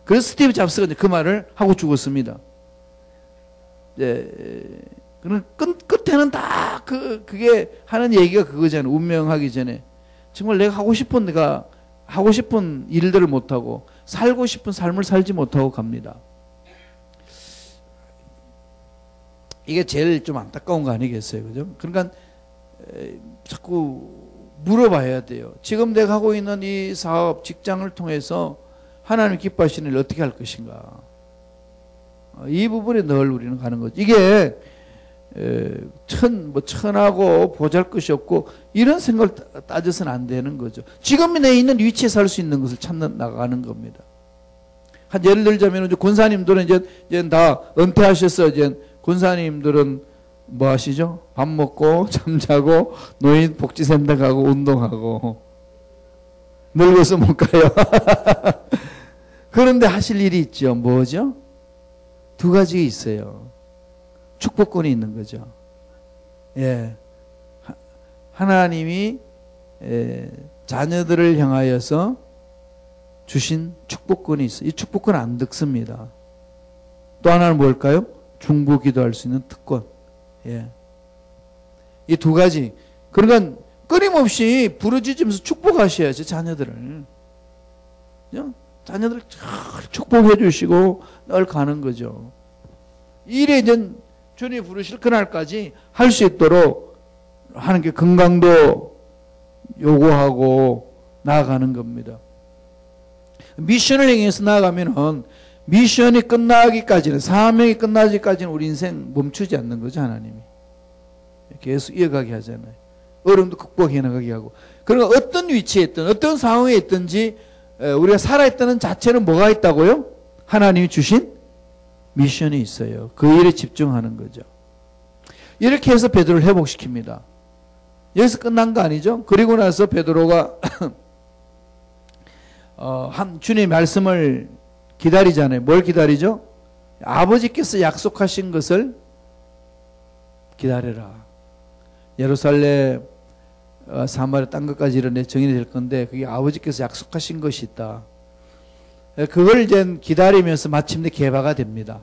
S1: 그래서 스티브 잡스가 그 말을 하고 죽었습니다. 네, 그럼 끝에는 다 그게 하는 얘기가 그거잖아요. 운명하기 전에 정말 내가 하고 싶은 일들을 못하고 살고 싶은 삶을 살지 못하고 갑니다. 이게 제일 좀 안타까운 거 아니겠어요, 그죠? 그러니까 자꾸 물어봐야 돼요. 지금 내가 하고 있는 이 사업, 직장을 통해서 하나님 기뻐하시는 일 어떻게 할 것인가. 이 부분에 늘 우리는 가는 거죠. 이게 천하고 보잘것이 없고 이런 생각을 따져서는 안 되는 거죠. 지금 내 있는 위치에 살 수 있는 것을 찾는 나가는 겁니다. 한 예를 들자면 이제 군사님들은 이제 다 은퇴하셔서 이제 군사님들은 뭐 하시죠? 밥 먹고 잠자고 노인 복지센터 가고 운동하고 늙어서 못 가요. 그런데 하실 일이 있죠. 뭐죠? 두 가지 있어요. 축복권이 있는 거죠. 예. 하나님이 자녀들을 향하여서 주신 축복권이 있어요. 이 축복권 안 득습니다. 또 하나는 뭘까요? 중보 기도할 수 있는 특권. 예. 이 두 가지. 그러니까 끊임없이 부르짖으면서 축복하셔야죠, 자녀들을. 자녀들을 잘 축복해 주시고 늘 가는 거죠. 일에 이제 주님이 부르실 그날까지 할 수 있도록 하는 게 건강도 요구하고 나아가는 겁니다. 미션을 향해서 나아가면은 미션이 끝나기까지는, 사명이 끝나기까지는 우리 인생 멈추지 않는 거죠, 하나님이. 계속 이어가게 하잖아요. 어려움도 극복해 나가게 하고. 그러니까 어떤 위치에 있든, 어떤 상황에 있든지 우리가 살아있다는 자체는 뭐가 있다고요? 하나님이 주신 미션이 있어요. 그 일에 집중하는 거죠. 이렇게 해서 베드로를 회복시킵니다. 여기서 끝난 거 아니죠? 그리고 나서 베드로가 주님의 말씀을 기다리잖아요. 뭘 기다리죠? 아버지께서 약속하신 것을 기다려라. 예루살렘, 사마리아 땅 끝까지 이런 정인이 될 건데 그게 아버지께서 약속하신 것이 있다. 그걸 이제 기다리면서 마침내 개바가 됩니다.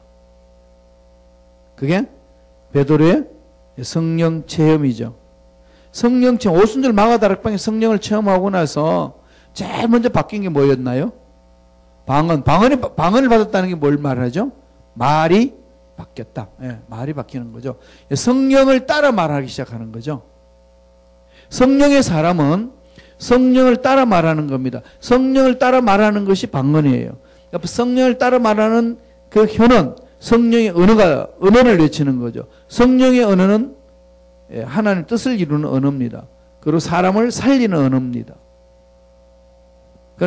S1: 그게 베드로의 성령 체험이죠. 성령 체험, 오순절 마가다락방에 성령을 체험하고 나서 제일 먼저 바뀐 게 뭐였나요? 방언을 받았다는 게 뭘 말하죠? 말이 바뀌었다. 예, 말이 바뀌는 거죠. 성령을 따라 말하기 시작하는 거죠. 성령의 사람은 성령을 따라 말하는 겁니다. 성령을 따라 말하는 것이 방언이에요. 성령을 따라 말하는 그 혀는 성령의 언어를 외치는 거죠. 성령의 언어는 하나님 뜻을 이루는 언어입니다. 그리고 사람을 살리는 언어입니다.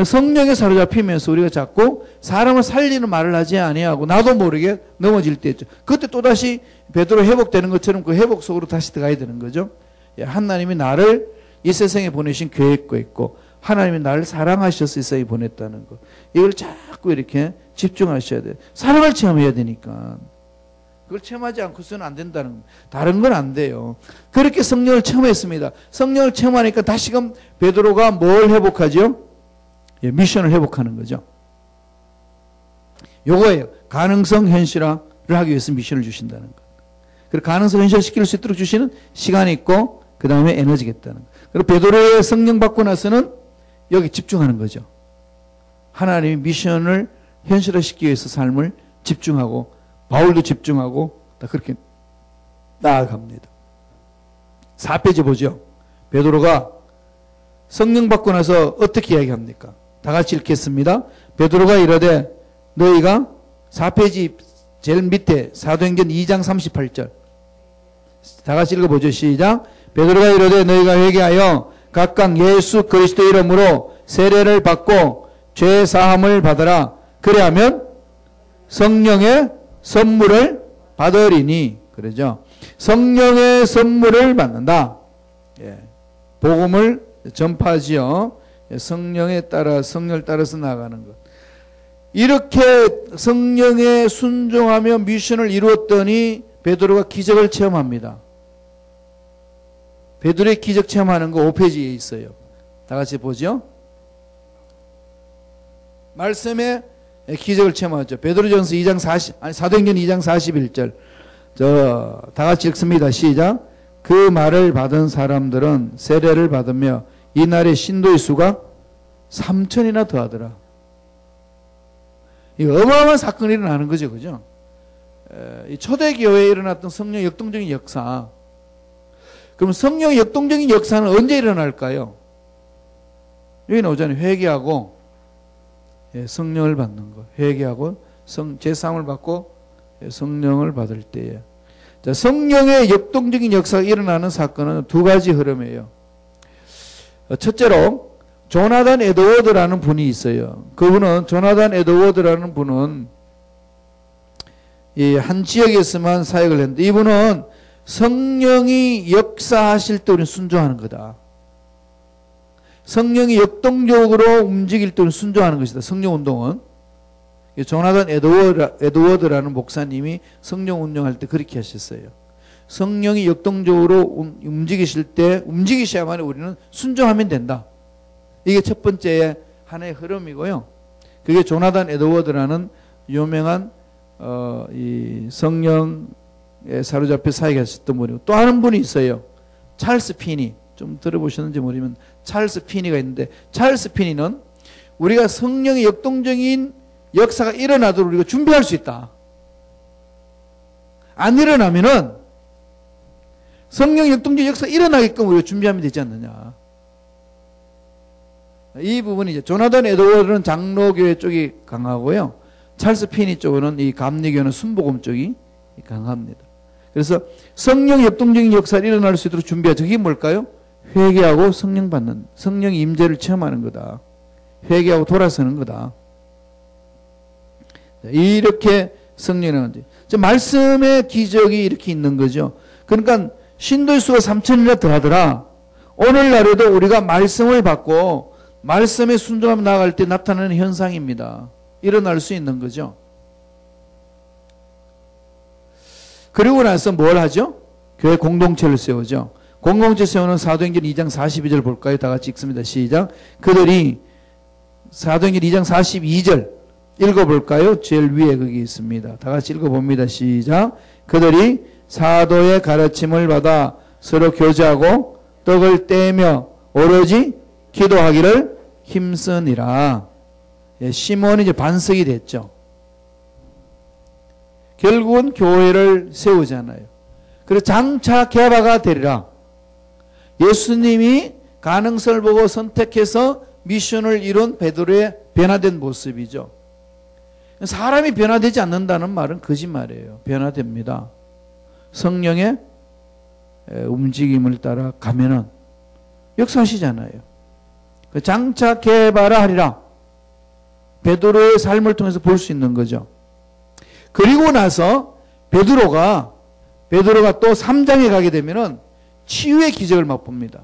S1: 성령에 사로잡히면서 우리가 자꾸 사람을 살리는 말을 하지 아니하고 나도 모르게 넘어질 때 있죠. 그때 또다시 베드로 회복되는 것처럼 그 회복 속으로 다시 들어가야 되는 거죠. 하나님이 나를 이 세상에 보내신 계획도 있고 하나님이 나를 사랑하셔서 이 세상에 보냈다는 것. 이걸 자꾸 이렇게 집중하셔야 돼요. 사랑을 체험해야 되니까. 그걸 체험하지 않고서는 안 된다는 겁니다. 다른 건 안 돼요. 그렇게 성령을 체험했습니다. 성령을 체험하니까 다시금 베드로가 뭘 회복하죠? 미션을 회복하는 거죠. 요거예요. 가능성 현실화를 하기 위해서 미션을 주신다는 것. 그리고 가능성 현실시킬 수 있도록 주시는 시간이 있고 그 다음에 에너지가 있다는 것. 그리고 베드로의 성령 받고 나서는 여기 집중하는 거죠. 하나님이 미션을 현실화시키기 위해서 삶을 집중하고 바울도 집중하고 다 그렇게 나아갑니다. 4페이지 보죠. 베드로가 성령 받고 나서 어떻게 이야기합니까? 다 같이 읽겠습니다. 베드로가 이르되 너희가 4페이지 제일 밑에 사도행전 2장 38절 다 같이 읽어보죠. 시작. 베드로가 이르되 너희가 회개하여 각각 예수 그리스도 이름으로 세례를 받고 죄 사함을 받으라. 그래야면 성령의 선물을 받으리니. 그러죠. 성령의 선물을 받는다. 예. 복음을 전파하지요. 성령에 따라 성령을 따라서 나가는 것. 이렇게 성령에 순종하며 미션을 이루었더니 베드로가 기적을 체험합니다. 베드로의 기적 체험하는 거 5페이지에 있어요. 다 같이 보죠. 말씀에 기적을 체험하죠. 베드로전서 2장 4도행전 2장 41절. 다 같이 읽습니다. 시작. 그 말을 받은 사람들은 세례를 받으며 이날의 신도의 수가 3,000이나 더하더라. 이 어마어마한 사건이 일어나는 거죠. 그죠? 이 초대교회에 일어났던 성령 역동적인 역사. 그럼 성령의 역동적인 역사는 언제 일어날까요? 여기 나오잖아요. 회개하고 성령을 받는 거. 회개하고 제사함을 받고 성령을 받을 때에. 자, 성령의 역동적인 역사가 일어나는 사건은 두 가지 흐름이에요. 첫째로 조나단 에드워드라는 분이 있어요. 그분은 조나단 에드워드라는 분은 이 한 지역에서만 사역을 했는데 이분은 성령이 역사하실 때 우리는 순종하는 거다. 성령이 역동적으로 움직일 때 우리는 순종하는 것이다. 성령운동은. 조나단 에드워드라는 목사님이 성령운동할 때 그렇게 하셨어요. 성령이 역동적으로 움직이실 때 움직이셔야만 우리는 순종하면 된다. 이게 첫 번째 하나의 흐름이고요. 그게 조나단 에드워드라는 유명한 이 성령에 사로잡혀 사역하셨던 분이고 또 다른 분이 있어요. 찰스 피니. 좀 들어보셨는지 모르면 찰스 피니가 있는데 찰스 피니는 우리가 성령의 역동적인 역사가 일어나도록 우리가 준비할 수 있다. 안 일어나면은 성령의 역동적인 역사가 일어나게끔 우리가 준비하면 되지 않느냐. 이 부분이 이제 조나단 에드워드는 장로교회 쪽이 강하고요. 찰스 피니 쪽은 이 감리교는 순복음 쪽이 강합니다. 그래서 성령 역동적인 역사가 일어날 수 있도록 준비하죠. 그게 뭘까요? 회개하고 성령 받는, 성령의 임재를 체험하는 거다. 회개하고 돌아서는 거다. 이렇게 성령이 말씀의 기적이 이렇게 있는 거죠. 그러니까 신도의 수가 3,000이나 더하더라. 오늘날에도 우리가 말씀을 받고 말씀에 순종하며 나아갈 때 나타나는 현상입니다. 일어날 수 있는 거죠. 그리고 나서 뭘 하죠? 교회 공동체를 세우죠. 공동체 세우는 사도행전 2장 42절 볼까요? 다 같이 읽습니다. 시작. 그들이 사도행전 2장 42절 읽어볼까요? 제일 위에 거기 있습니다. 다 같이 읽어봅니다. 시작. 그들이 사도의 가르침을 받아 서로 교제하고 떡을 떼며 오로지 기도하기를 힘쓰니라. 시몬이 이제 반석이 됐죠. 결국은 교회를 세우잖아요. 그래서 장차 개바가 되리라. 예수님이 가능성을 보고 선택해서 미션을 이룬 베드로의 변화된 모습이죠. 사람이 변화되지 않는다는 말은 거짓말이에요. 변화됩니다. 성령의 움직임을 따라 가면은 역사하시잖아요. 장차 개바라 하리라. 베드로의 삶을 통해서 볼 수 있는 거죠. 그리고 나서 베드로가 또 3장에 가게 되면은 치유의 기적을 맛봅니다.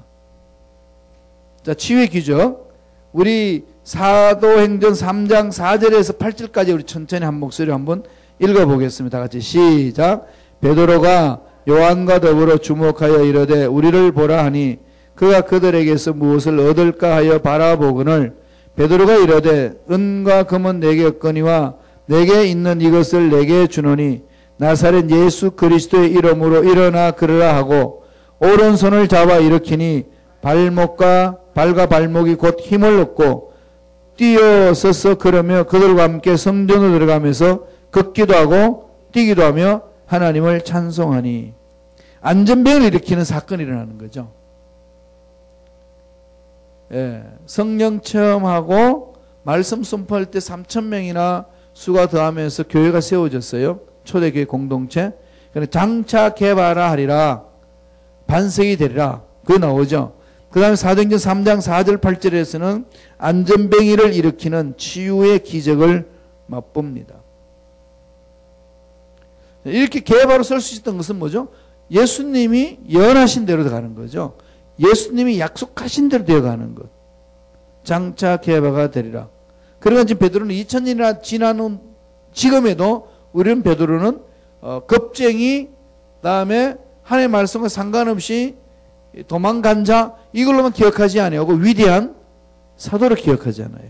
S1: 자, 치유의 기적. 우리 사도행전 3장 4절에서 8절까지 우리 천천히 한 목소리로 한번 읽어보겠습니다. 다 같이 시작. 베드로가 요한과 더불어 주목하여 이르되 우리를 보라 하니 그가 그들에게서 무엇을 얻을까 하여 바라보거늘 베드로가 이르되 은과 금은 내게 없거니와 내게 있는 이것을 내게 주노니 나사렛 예수 그리스도의 이름으로 일어나 걸으라 하고 오른손을 잡아 일으키니 발과 발목이 곧 힘을 얻고 뛰어서서 걸으며 그들과 함께 성전으로 들어가면서 걷기도 하고 뛰기도 하며 하나님을 찬송하니 안전병을 일으키는 사건이 일어나는 거죠. 예, 성령 체험하고 말씀 선포할 때 3,000명이나 수가 더하면서 교회가 세워졌어요. 초대교회 공동체. 장차 개바라 하리라. 반석이 되리라. 그게 나오죠. 그 다음에 사도행전 3장 4절 8절에서는 안전병이를 일으키는 치유의 기적을 맛봅니다. 이렇게 개바로 설 수 있었던 것은 뭐죠? 예수님이 예언하신 대로 가는 거죠. 예수님이 약속하신 대로 되어가는 것. 장차 개바가 되리라. 그러니까 지금 베드로는 2000년이나 지난 지금에도 우리는 베드로는 겁쟁이 다음에 하나님의 말씀과 상관없이 도망간 자 이걸로만 기억하지 아니하고 위대한 사도로 기억하잖아요.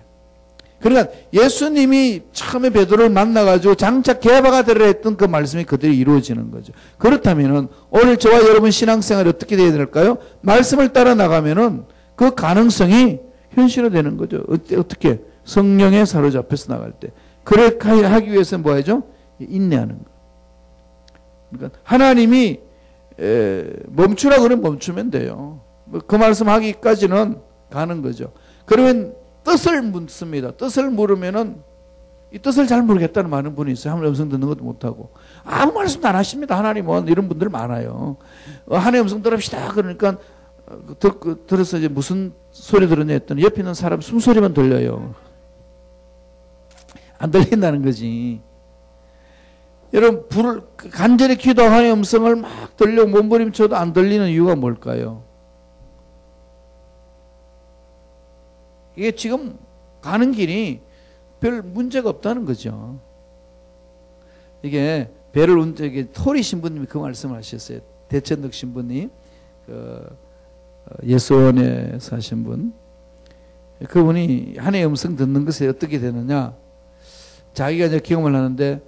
S1: 그러니까 예수님이 처음에 베드로를 만나가지고 장차 개바가 되리라 했던 그 말씀이 그대로 이루어지는 거죠. 그렇다면은 오늘 저와 여러분 신앙생활이 어떻게 되어야 될까요? 말씀을 따라 나가면은 그 가능성이 현실화되는 거죠. 어떻게? 성령에 사로잡혀서 나갈 때. 그렇게 하기 위해서는 뭐 하죠? 인내하는 거. 그러니까 하나님이 멈추라 그러면 멈추면 돼요. 그 말씀하기까지는 가는 거죠. 그러면 뜻을 묻습니다. 뜻을 물으면은 이 뜻을 잘 모르겠다는 많은 분이 있어요. 하나님 음성 듣는 것도 못하고 아무 말씀도 안 하십니다. 하나님은 이런 분들 많아요. 하나님 음성 들읍시다. 그러니까 들어서 이제 무슨 소리 들었냐 했더니 옆에 있는 사람 숨소리만 들려요. 안 들린다는 거지. 여러분 간절히 기도하고 하나님의 음성을 막 들려고 몸부림쳐도 안 들리는 이유가 뭘까요? 이게 지금 가는 길이 별 문제가 없다는 거죠. 이게 배를 이게 토리 신부님이 그 말씀을 하셨어요. 대천덕 신부님, 예수원에 사신 분. 그분이 하나님의 음성 듣는 것이 어떻게 되느냐? 자기가 이제 경험을 하는데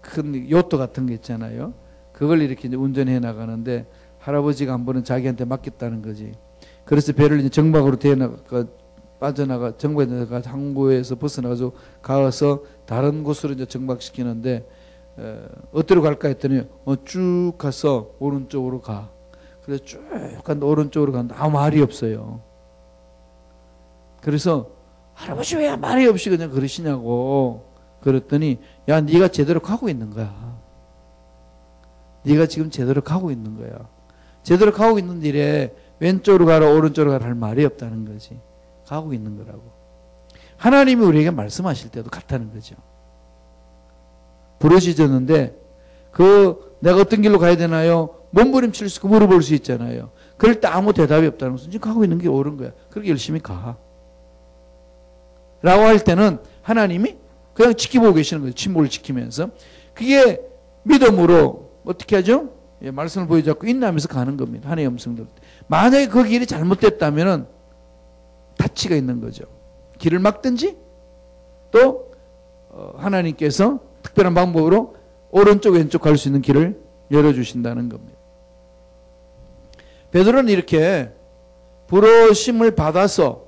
S1: 큰 요트 같은 거 있잖아요. 그걸 이렇게 이제 운전해 나가는데 할아버지가 한 번은 자기한테 맡겼다는 거지. 그래서 배를 이제 정박으로 빠져나가 정박에서 항구에서 벗어나가서 가서 다른 곳으로 이제 정박시키는데 어디로 갈까 했더니 쭉 가서 오른쪽으로 가. 그래서 쭉 간다 오른쪽으로 간다. 아무 말이 없어요. 그래서 할아버지 왜 말이 없이 그냥 그러시냐고 그랬더니 야 네가 제대로 가고 있는 거야. 네가 지금 제대로 가고 있는 거야. 제대로 가고 있는 일에 왼쪽으로 가라 오른쪽으로 가라 할 말이 없다는 거지. 가고 있는 거라고. 하나님이 우리에게 말씀하실 때도 같다는 거죠. 부르짖었는데 내가 어떤 길로 가야 되나요? 몸부림칠 수 있고 물어볼 수 있잖아요. 그럴 때 아무 대답이 없다는 것은 지금 가고 있는 게 옳은 거야. 그렇게 열심히 가. 라고 할 때는 하나님이 그냥 지켜보고 계시는 거예요. 침묵을 지키면서. 그게 믿음으로 어떻게 하죠? 예, 말씀을 보여줬고 인내하면서 가는 겁니다. 하나님의 음성 들을 때. 만약에 그 길이 잘못됐다면 타치가 있는 거죠. 길을 막든지 또 하나님께서 특별한 방법으로 오른쪽 왼쪽 갈 수 있는 길을 열어주신다는 겁니다. 베드로는 이렇게 부르심을 받아서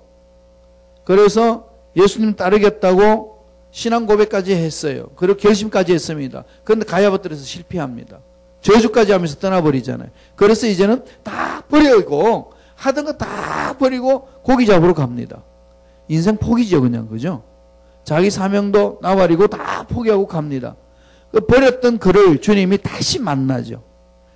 S1: 그래서 예수님 따르겠다고 신앙 고백까지 했어요. 그리고 결심까지 했습니다. 그런데 가야바들에서 실패합니다. 저주까지 하면서 떠나버리잖아요. 그래서 이제는 다 버리고 하던 거 다 버리고 고기 잡으러 갑니다. 인생 포기죠 그냥. 그죠? 자기 사명도 나발이고 다 포기하고 갑니다. 그 버렸던 그를 주님이 다시 만나죠.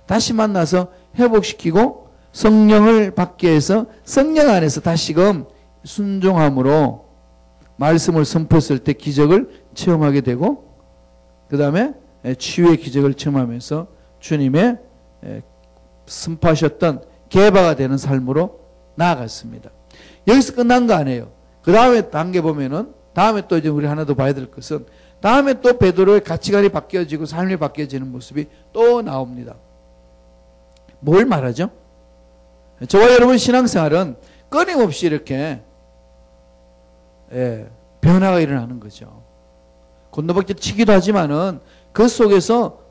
S1: 다시 만나서 회복시키고 성령을 받게 해서 성령 안에서 다시금 순종함으로 말씀을 선포했을 때 기적을 체험하게 되고 그 다음에 치유의 기적을 체험하면서 주님의 선포하셨던 개바가 되는 삶으로 나아갔습니다. 여기서 끝난 거 아니에요. 그 다음에 단계 보면은 다음에 또 이제 우리 하나 더 봐야 될 것은 다음에 또 베드로의 가치관이 바뀌어지고 삶이 바뀌어지는 모습이 또 나옵니다. 뭘 말하죠? 저와 여러분 신앙생활은 끊임없이 이렇게 변화가 일어나는 거죠. 곤도박질 치기도 하지만은 그 속에서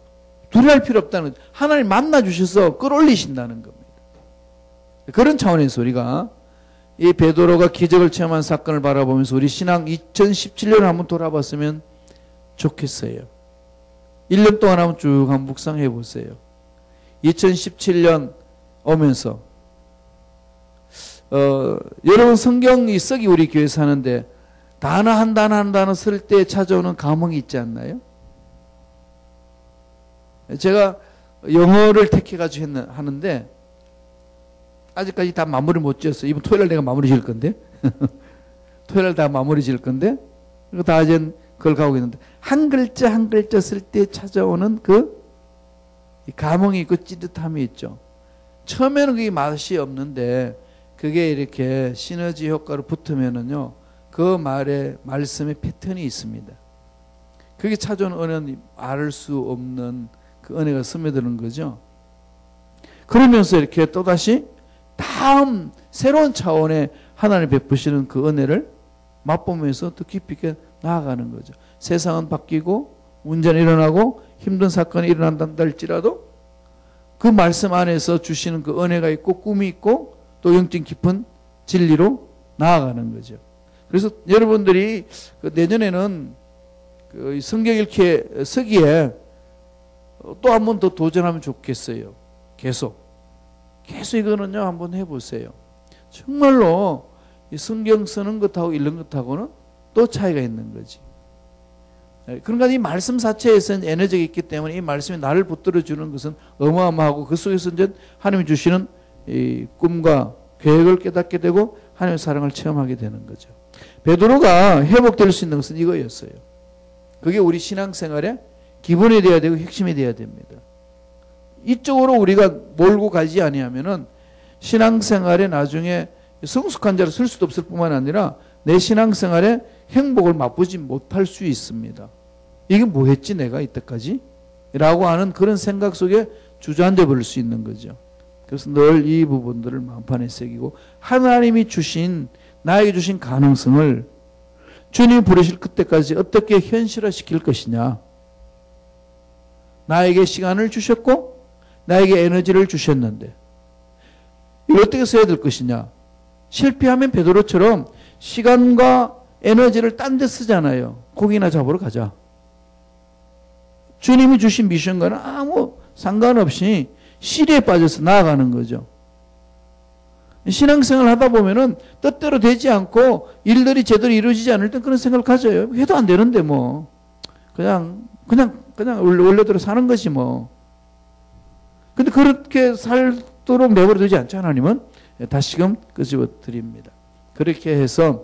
S1: 두려워할 필요 없다는 거죠. 하나님 만나 주셔서 끌어올리신다는 겁니다. 그런 차원에서 우리가 이 베드로가 기적을 체험한 사건을 바라보면서 우리 신앙 2017년을 한번 돌아봤으면 좋겠어요. 1년 동안 한번 쭉 한번 묵상해 보세요. 2017년 오면서 여러분 성경이 썩이 우리 교회에서 하는데 단어 한 단어 한 단어 쓸 때 찾아오는 감흥이 있지 않나요? 제가 영어를 택해가지고 하는데 아직까지 다 마무리 못 지었어요. 이번 토요일 날 내가 마무리 지을 건데 토요일 날 다 마무리 지을 건데 그거 다 이제 그걸 가고 있는데 한 글자 한 글자 쓸 때 찾아오는 그 감흥이 있고 찌릿함이 있죠. 처음에는 그게 맛이 없는데 그게 이렇게 시너지 효과로 붙으면은요 그 말씀의 패턴이 있습니다. 그게 찾아오는 은혜는 알 수 없는 그 은혜가 스며드는 거죠. 그러면서 이렇게 또다시 다음 새로운 차원의 하나님 베푸시는 그 은혜를 맛보면서 더 깊이 있게 나아가는 거죠. 세상은 바뀌고 문제는 일어나고 힘든 사건이 일어난다 할지라도 그 말씀 안에서 주시는 그 은혜가 있고 꿈이 있고 또 영적 깊은 진리로 나아가는 거죠. 그래서 여러분들이 그 내년에는 그 성경 읽기 서기에 또 한 번 더 도전하면 좋겠어요. 계속 이거는요 한번 해보세요. 정말로 이 성경 쓰는 것하고 읽는 것하고는 또 차이가 있는 거지. 그러니까 이 말씀 자체에서는 에너지가 있기 때문에 이 말씀이 나를 붙들어 주는 것은 어마어마하고 그 속에서 이제 하나님이 주시는 이 꿈과 계획을 깨닫게 되고 하나님의 사랑을 체험하게 되는 거죠. 베드로가 회복될 수 있는 것은 이거였어요. 그게 우리 신앙생활의 기본이 되어야 되고 핵심이 되어야 됩니다. 이쪽으로 우리가 몰고 가지 아니하면은 신앙생활에 나중에 성숙한 자로 쓸 수도 없을 뿐만 아니라 내 신앙생활의 행복을 맛보지 못할 수 있습니다. 이게 뭐 했지 내가 이때까지? 라고 하는 그런 생각 속에 주저앉아 버릴 수 있는 거죠. 그래서 늘 이 부분들을 마음판에 새기고 하나님이 주신 나에게 주신 가능성을 주님이 부르실 그때까지 어떻게 현실화시킬 것이냐. 나에게 시간을 주셨고 나에게 에너지를 주셨는데 이걸 어떻게 써야 될 것이냐. 실패하면 베드로처럼 시간과 에너지를 딴 데 쓰잖아요. 고기나 잡으러 가자. 주님이 주신 미션과는 아무 상관없이 시리에 빠져서 나아가는 거죠. 신앙생활 하다 보면은 뜻대로 되지 않고 일들이 제대로 이루어지지 않을 때 그런 생각을 가져요. 해도 안 되는데 뭐 그냥 원래대로 사는 거지 뭐. 근데 그렇게 살도록 내버려 두지 않죠. 하나님은 다시금 끄집어 드립니다. 그렇게 해서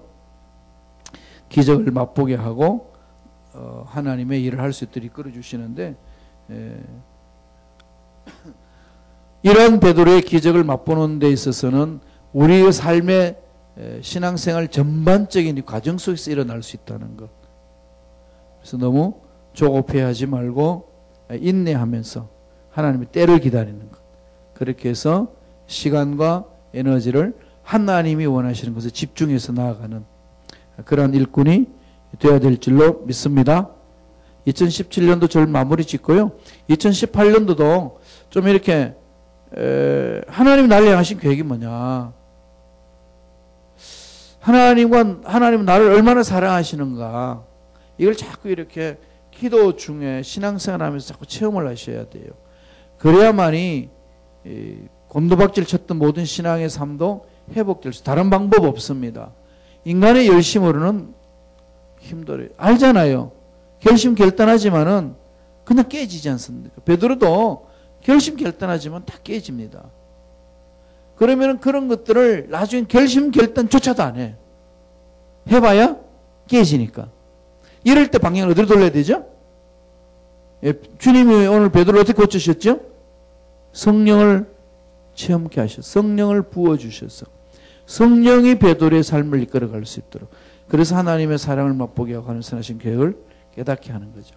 S1: 기적을 맛보게 하고 하나님의 일을 할 수 있도록 이끌어 주시는데 이런 베드로의 기적을 맛보는 데 있어서는 우리의 삶의 신앙생활 전반적인 과정 속에서 일어날 수 있다는 것. 그래서 너무 조급해하지 말고 인내하면서 하나님의 때를 기다리는 것. 그렇게 해서 시간과 에너지를 하나님이 원하시는 것에 집중해서 나아가는 그러한 일꾼이 되어야 될 줄로 믿습니다. 2017년도 절 마무리 짓고요. 2018년도도 좀 이렇게 하나님이 나를 향하신 계획이 뭐냐. 하나님은 나를 얼마나 사랑하시는가. 이걸 자꾸 이렇게 기도 중에 신앙생활 하면서 자꾸 체험을 하셔야 돼요. 그래야만이 곤두박질 쳤던 모든 신앙의 삶도 회복될 수. 다른 방법 없습니다. 인간의 열심으로는 힘들어요. 알잖아요. 결심 결단하지만은 그냥 깨지지 않습니까? 베드로도 결심 결단하지만 다 깨집니다. 그러면 그런 것들을 나중에 결심 결단조차도 안 해. 해봐야 깨지니까. 이럴 때 방향을 어디로 돌려야 되죠? 주님이 오늘 베드로를 어떻게 고치셨죠? 성령을 체험케 하셔서 성령을 부어주셔서 성령이 베드로의 삶을 이끌어갈 수 있도록 그래서 하나님의 사랑을 맛보게 하고 하는 선하신 계획을 깨닫게 하는 거죠.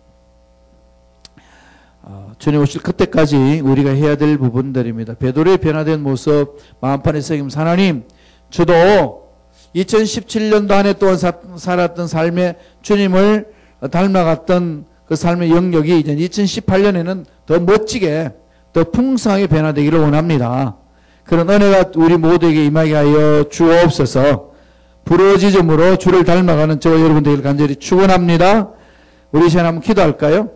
S1: 주님 오실 그때까지 우리가 해야 될 부분들입니다. 베드로의 변화된 모습 마음판에 새기면서 하나님 저도 2017년도 한 해 동안 살았던 삶의 주님을 닮아갔던 그 삶의 영역이 이제 2018년에는 더 멋지게 더 풍성하게 변화되기를 원합니다. 그런 은혜가 우리 모두에게 임하게 하여 주옵소서. 부러지즘으로 주를 닮아가는 저와 여러분 되기를 간절히 축원합니다. 우리 시간 한번 기도할까요?